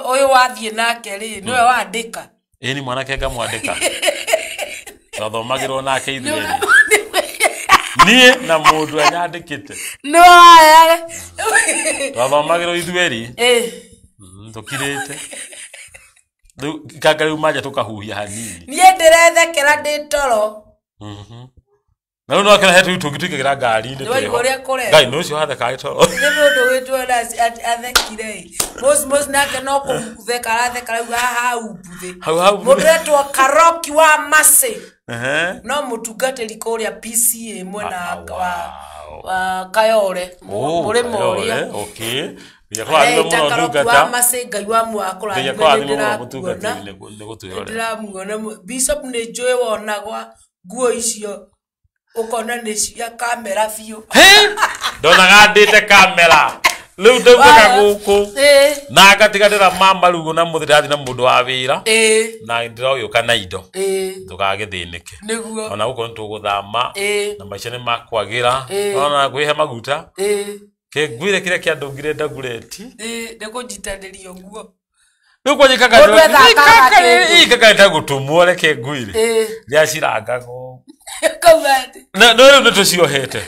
oyo wathie nake ri niwe wandika ni mwanake ngamwandika thomagirwo nake ithueri nie na mundu anyandikite no aya thomagirwo ithueri tukirite kangariu maja tukahuhia hanini nie ndirethekera ndi toro na no akira hetu tugituigira ngari ndi teho ngai no cio hathe kai toro ni mundu witwo na athekire mos nake no kutheka aratheka rau haha ubuthe mundu wetwo Karoki wa Mase no mutungatiri kuria PCA mwena wa Kayore muri moria okay ya kwa ari muno ndungata masengai wa mwakora ya kwa ari muno mutungata ni gutuyora ndiramuona bishop ni joy wonagwa nguo icio ukona ni cia kamera biu ndona ndite kamera riu ndauka guku na ngatigatira mama rugo na muthirathi na mundu wa wira na ndiroyuka na indo ndugagithinike ona guko ntuguthama na maica ni makwagira ona gwihe maguta kegwire kire kia ndungire ndagureti ndikujitanirio nguo riu kwanyikaga ikakaenda gutumwo reke ngwire ria cirangago kaugati no riu nituciohete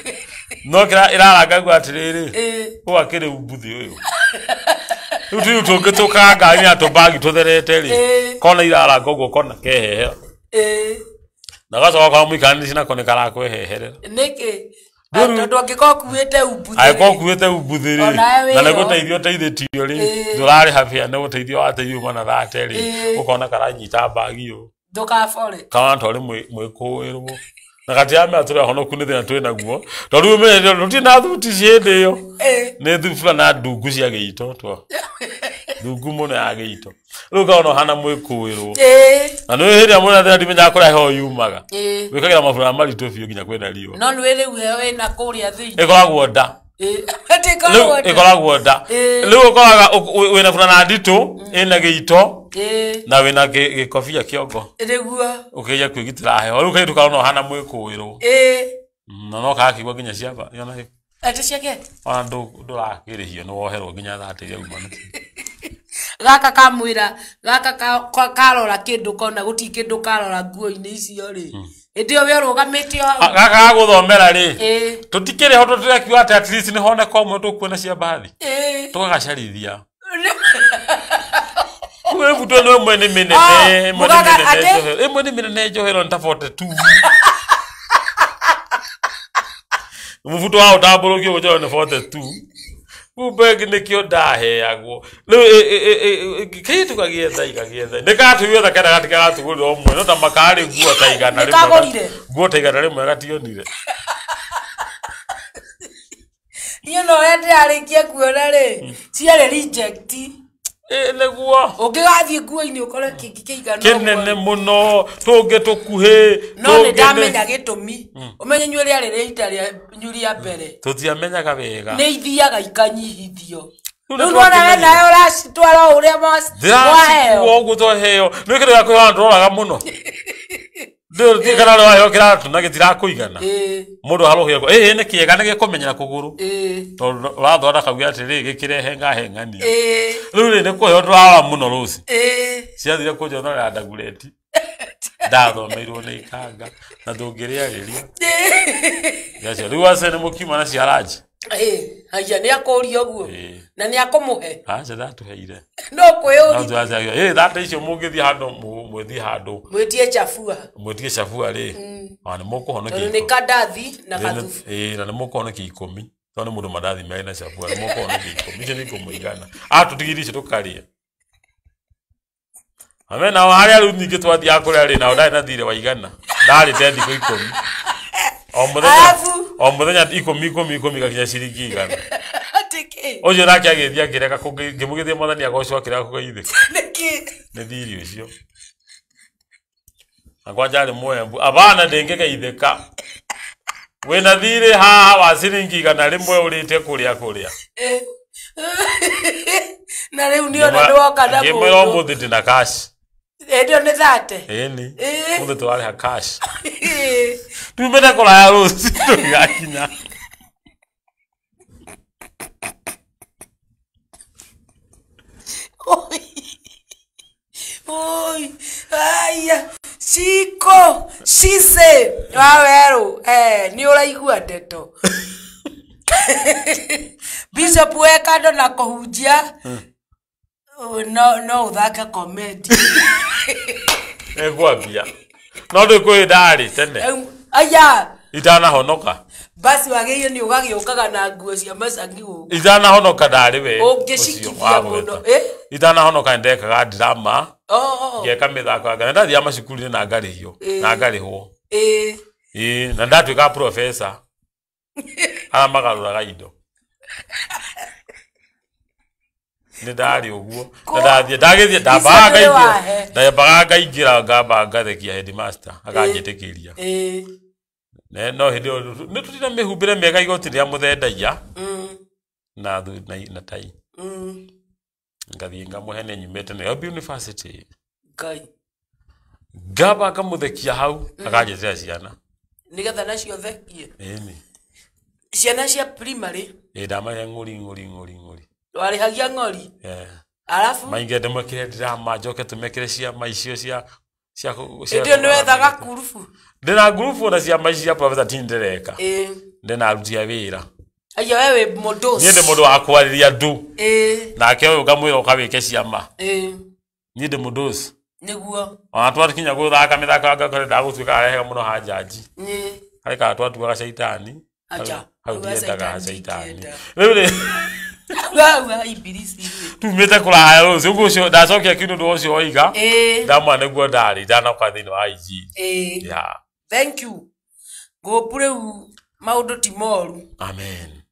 no kira irarangagwo atiriri ko akire umbuthi uyu riu tungituka ngari na tubagi tutherete ri kona iraranga uguo kona kehehe na gacoka kwa muikanisi na kone kara kweheherera niki tondu angiko kuite umbuthi aiko kuite umbuthi ri na ne guteithio teithitio ri ndurari hafia ne guteithio ateithio mana thate ri ukona karanyita bagi u ndukabore kana tori mwikuirwo na kati ya mea turi hono kunithe na twina guo tondu me rutina thuti ciende yo ne thufula na ndungu cia giito twa ndungu muno ya giito riu kaona hana mwikuirwo na no hiria muno thina ndimenya kura ho yumaga wikagira mafura maritu biu nginya kwenda riwa no ni riu we na kuria thini ikoragwo nda ikoragwo nda riu ukoraga wina fura na nditu ina giito na wina gikofia kiongo riguo ukija kwigitira heho riu kai tukaona hana mwikuirwo no kakigwa nginya ciaba yona he ati ciake ona ndurakirihio no woherwo nginya thate ya umana gaka kamwira gaka karora kindu kona guti kindu karora nguo-ini icio ri ndio we rugamitio gaka guthomera ri tutikire ho tutirekiwa at least ni hone komwe tukuona cia bathi tukagacarithia wewe kuto no mwene minene mwene minene johero nta 42 mvuto wao tabulukio gojo ne 42 ubegi nikio dahe yago kitu kagietha ikagietha nikatuiwe thakara katika gatuguri omwe no ta makari guo taigana rimwe guo taigana rimwe gationire you know ende arikie kuona ri ciare reject neguo ugigathie nguo-ini ukore kigana kinene muno tunge tukuhe no ni ndamenya gitumi umenye nyuria riri itaria nyuria mbere tutiamenyaga wega ni ithiaga ikanyihithio nuna we nayo uracitwara uria waheo uguo twaheo ni kindu gya kwihana turoraga muno ndio tikana ro ayo kiratu na gitira kuigana mundu harohia ko ni kiega ni gikumenyera kuguru to rathora kaguya atiri gikire hengani riu ni kuyo twara muno ruci ciathire kujothora ndagureti ndathomeirwo ni ikanga na ndungiria riria yacio riu ase ni mukima na ciaraji haya ni akuria guo na ni akumuhe acha ndatuheire no kwiyuri no twacha that icio mungithii handu mwethi handu mwetie chafua ri ani mukuhonokia ni kadathi na kathufu na ni mukuhonokia 10 to ni mundu madathi mai na chafua ni mukuhonokia 10 icio ni kumuigana tutigirice tukaria amena haria riu ningi twathia kuria ri na ndai na thire waigana ndari tendi ko 10 o muthenya 10 gakinya ciringi igana ojo nake agithia kireka ngimugithia mwathani agocokera kugeithika ni thiri ucio akwajari mwembu abana ndingegeithika wina thiri haha wa ciringi igana rimwe urite kuria na riu ndio ndoka na ngimero muthi ndina cash ndio ni thate ni muthi twari ha cash tumena kola ya rusi tugakinya oi aya siko shise waweru ni uraigua ndeto Bishop wekando na kuhujia no uthaka comedy egwabia no ndikwe ndari tene aya itana honoka basi wageyo ni ugagiukaga na nguo cia macangi guku itana honoka ndari we ungishikithia muno itana honoka ndekaga drama ngeka mithako ngana ndathia macukuru na ngarihio na ngarihwo na ndatwika professor ara magaruraga indo ndari uguo ndathie ndabaga ingira ngamba ngathekia headmaster akanjitikiria no hidio ni tutina mihumbire mega igoti ria muthendaia na tai ngathie ngamuhene nyumete na university ngamba ngamuthekia hau akanjitira ciana nigetha nacio thekie eni ciana cia primary ndamahe nguri warihagia ngori alafu mainge ndemekire drama njoke tumekire ciama icio cia ndio niwethaga kurufu ndina ngurufu na ciama icio cia Professor Tindereka ndina arutia wira aya wewe modos ni ndi mundu wa kwariria ndu nake uyu ngamwira ukawike ciama ni ndi modos niguo atwari kinya guthaka mithaka ngakore ndagutwika arehega muno ha jaji hari ka twatuaga shaitani acha hau ndiendaga shaitani rĩu wa ibilisi tumete kuraya rũciũ ũguo ũcio ndacokia kiuno ndũ ũcio oiga ndamwa nĩguo ndarĩ ndanakwa thĩinĩ wa IG thank you ngũpure maũndũ ti moru amen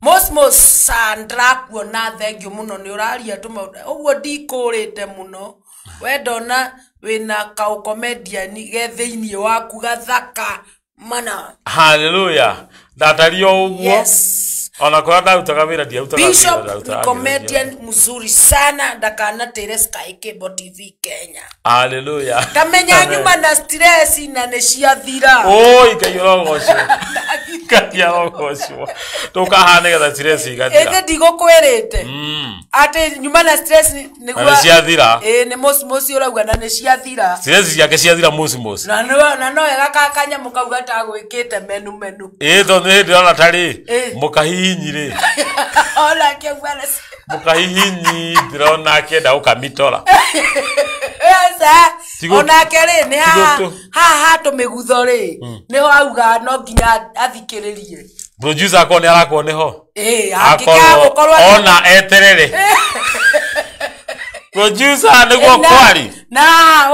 mos sandrakuona thank you muno nĩ ũraria tũmaũndũ ũguo ndikũrĩte muno we ndona wĩna comedian ge thĩinĩ waku gathaka mana hallelujah ndatario ũguo yes ona kwa ndautaga wira ndiautaga Bishop ni comedian mzuri sana ndakana tere Sky Cable TV Kenya hallelujah kamenya nyuma na stress na neshiathira oi kayorogocio kayorogocio tukahane ga stress igathira ete ndigokwirite ate nyuma na stress niguo neshiathira ne mosimosi urauga na neshiathira stress yake ciathira mosimosi na no ega kanya mukauga ta gwikite menu to ne ndona tari mukahihinyire ola ke bwana mukahihinyi ndona akenda ukamitora esa ona kere ne ha tumigutho ri niho auga no nginya athikiririe producer akone arakwo niho akikagukorwo ona eterere producer niguo kwari na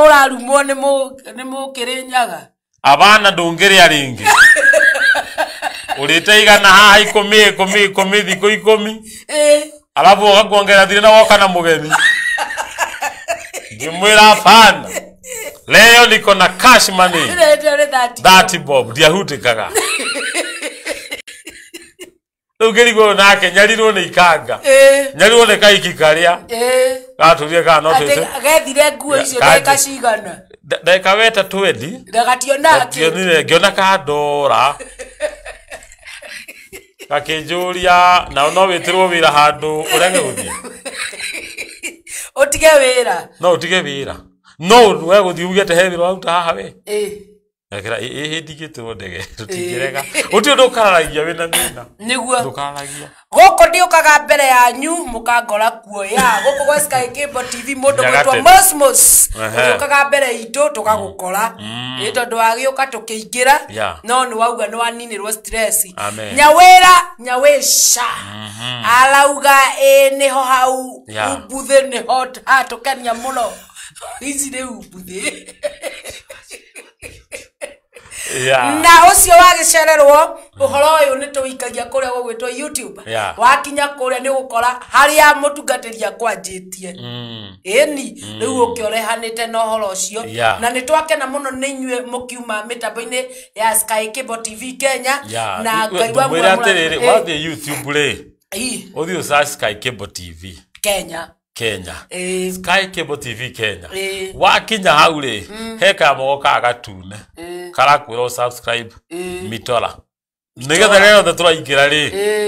urarumwo ni mukirinyaga abana ndungire ringi urite igana haha 10 thiko 10 alafu wakakuongera thire na woka na mugeni ngimwira hapana leo niko na cash money 30 bob ndiahutikaga ugerigwo nake nyarirwo ni ikanga nyarirwo ni kaikikaria gaturie kana no twese agethire nguo icio ndeka cigana ndeka weta 20 ndagationa ngiona kadora kakijuria na no witirwo wira handu urenge guthie utige wira no utige wira no we guthie ugete he wira uta haha we akira ndigitwo ndege tutigirega uti ndukararagia wina thina niguo ndukaragia goko ndiukaga mbere yanyu mukangora kuoya goko gwa Sky Cable TV mundu gwitwa Mosmos ndiukaga mbere itu tukagukora ni tondu agiuka tukiingira no ni wauga ni waninirwo stress nyawisha arauga niho hau ubuthe niho atukania muno ici ni ubuthe na ucio wagicererwo uhoro uyu ni tuikagia kuria gwitwa YouTube wakinya kuria ni gukora haria mutungatiria kwanjitie eni riu ukiorehanite na uhoro ucio na ni twakena muno ni inyue mukiuma mitambo-ini ya Sky Cable TV Kenya na ngaigwa mwatiriri wathie YouTube ri uthio search Sky Cable TV Kenya Sky Cable TV Kenya wakinya hau ri heka mogoka agatune karakwira subscribe mitora nigetha rero tũraingĩra ri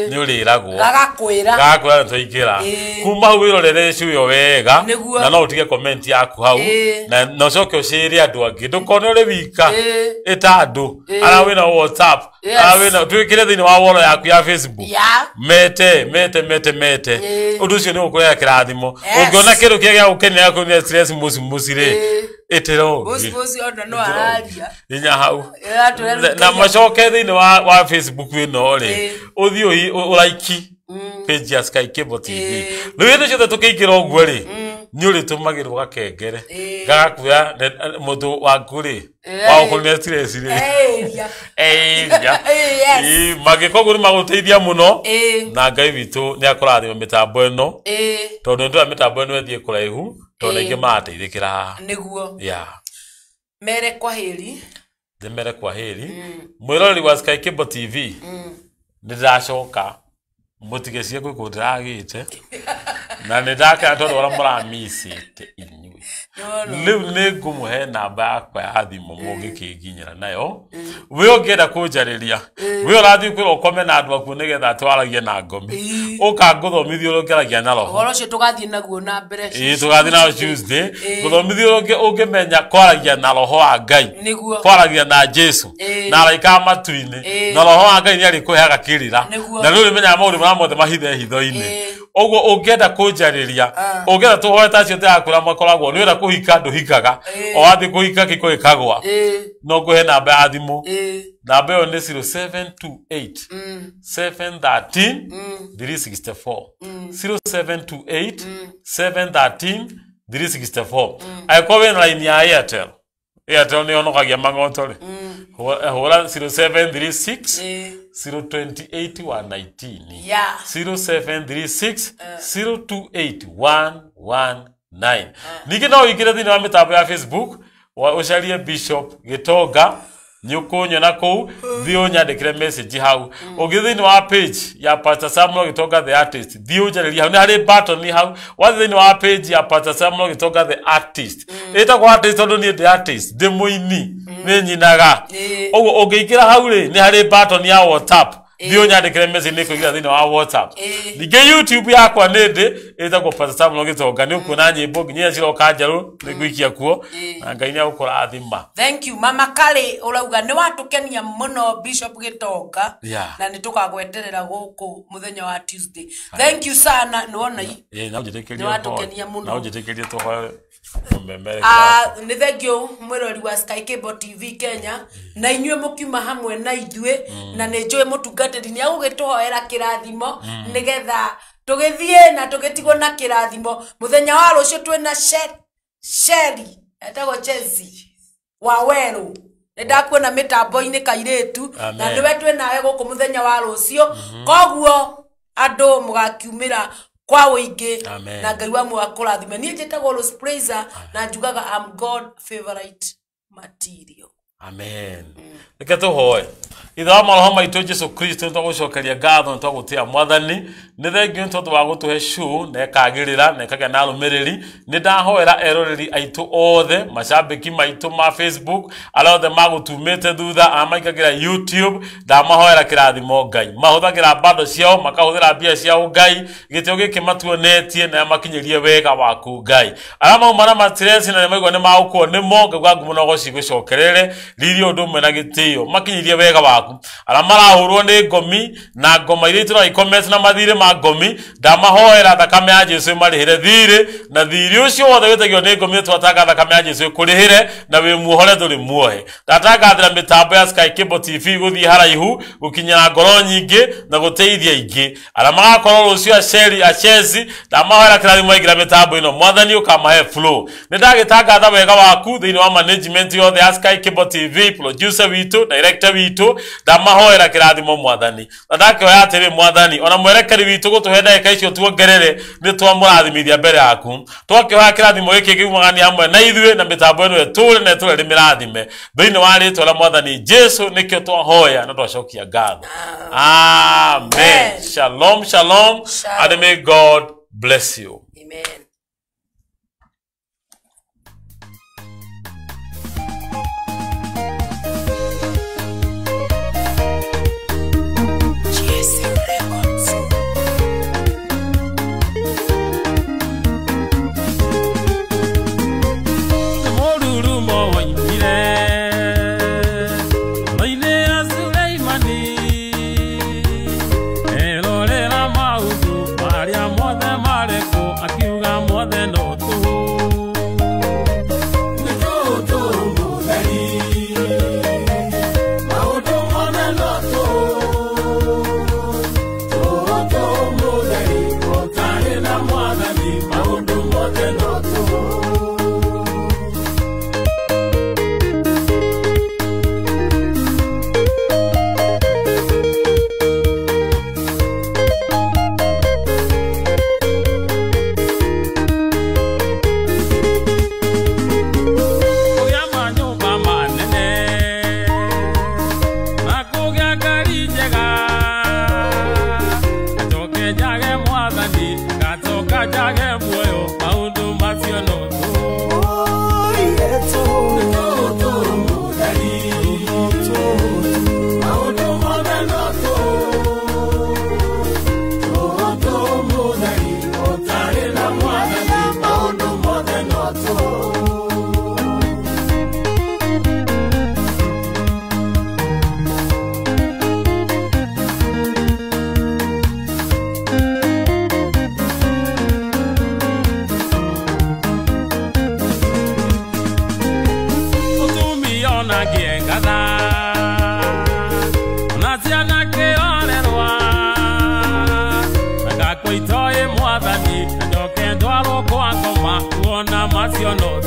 ni ũrĩragwo gagakwĩra tũingĩra kuma hau wĩrorere ciuyo wega na no ũtige comment yaku hau na ũcoke ũcĩre andũ angĩ ndũkone ũrĩ wika ĩta andũ ara wĩna WhatsApp ara wĩna twĩkĩre thĩinĩ wa wall yaku ya Facebook mete ũndũ ũcio nĩ ũkũrehe kĩrathimo ũngĩona kĩndũ kĩrĩa gĩa gũkenera kũnina stress muci rĩ itero bosi ona no araria inya hau na macoke thĩinĩ wa Facebook ino ri uthio uraiki page ya Sky Cable TV rĩu nĩ ciothe tũkĩingĩra ũguo ri nyuri tumagirwo gakengere gakuya mutu wakuri wa ukunne stress ri magikoguru maguteithia muno na Ngai witu ni akurathima mitambo eno tondu ndu mitambo eno ethie kuraihu tondu ingi mateithikira niguo mere kwa heri mwirori wa Sky Cable TV ndiracoka mutigecie kwikundiraagite na ndaka tondu ora muramicite inyui liu ni ngumuhe namba yakwa ya thimo mungikiginyira nayo we ongenda kunjariria we urathi kwira ukome na andu aku nigetha twaragie na ngomi ukanguthomithia urongeragia na roho horo cio tugathie naguo na mbere tugathie na Tuesday guthomithia ungimenya kwaragia na roho wa Ngai kwaragia na Jesu na araika matuini na roho wa Ngai ni ari kuheaga kirira na riu rimenya maundu maramothe mahithe hitho-ini ogo ongenda kunjariria ongenda tuhoeta cio yakura makoragwo ni wira kuhika nduhikaga o wathi kuhika kikoikagwa no nguhe namba ya thimu namba yo ni 0728 713 364 0728 713 364 aiko we line ya Airtel ni onokagia mang'otore hora 0736 028 119 0736 028 119 niki no ikire thini wa mitambo ya Facebook ucarie Bishop Gitonga nyukunyo na kou thio nyandikire message hau ugithini wa page ya Pastor Samuel Gitonga the artist thio njariria hau ni hari button ni hau wathini wa page ya Pastor Samuel Gitonga the artist eta kwa artist ndo ni the artist de muini ni nyinaga ogo ugikira hau ri ni hari button ya WhatsApp thio nyandikire message ni kugira thini wa WhatsApp nige YouTube yakwa nindi eta kwa Pastor Samuel Gitonga ni ukuna nyimbo nginya ciroka njaru ni gwikia kuo na Ngai ni agukurathima. Thank you Mama Kale urauga ni watukenia muno Bishop Gitonga na ni tukagweterera guku muthenya wa Tuesday. Thank you sana niwona na ujetekeria watukenia muno na ujetekeria tuhoe ni thank you mwirori wa Sky Cable TV Kenya na inyue mukiuma hamwe na ithue na ni njoi mutungatiri ni agugituhoera kirathimo nigetha tugithie na tugitigwo na kirathimo muthenya wa rucio twina Sheri etagwo Chelsea wa Weru ndakuona mitambo-ini kairetu na ndiwe twinawe guku muthenya wa rucio koguo andu mugakiumira kwa wingi na Ngai wa mwakurathime ni njitagwo Rose Praiser na njugaga I'm God favorite material. Amen. Niketo hoye itha maroho maitu Jesu Kristo twagucokeria ngatho twagutia mwathani ni thengi ntondu wa gutuhe shu na ekagirira na ekagia na rumiriri ni ndahoera eroreri aitu othe macambiki maitu ma Facebook alothe magutumite thutha amaikagira YouTube ndamahoera kirathimo Ngai mahuthagira bando ciao makahuthira bia ciao Ngai gitio giki matuonetie na makinyirie wega waku Ngai arama umana matiresi na maigwa ni mauko nimo ngagwa ngumuno gocigucokerere ririo ndumwe na gitio makinyirie wega waku aramara ni ngomi na ngoma iria turaikomete na mathire ma ngomi ndamahoera thakame ya Jesu marihire thire na thiri ucio wothe witagio ni ngomi twatanga thakame ya Jesu kurihire na we muhore turi muohe ndatangathira mitambo ya Sky Cable TV guthie haraihu gukinyira ngoro nyingi na guteithia ingi aramaga korwo rucio aceri achezi ndamahoera kirathimo igira mitambo ino mwathani ukamahe flow nindagitangatha wega waku thini wa management yothe ya Sky Cable TV producer witu director witu ndamahoera kirathimo mwathani ndakioya atiri mwathani ona mwerekeri witu gutuhenda eka icio tuongerere ni twamurathimithia mbere yaku twakioya kirathimo giki gimwagani hamwe na ithue na mitambo ino etule na etule rimirathime thini wa ritwa la mwathani Jesu nikio twahoya na twacokia ngatho amen. Shalom shalom and may God bless you. Amen. Akiuga ratha na ciana kĩorerwa ngakũitoi mwathani njoke ndwarwo kwa ngoma kuona macio no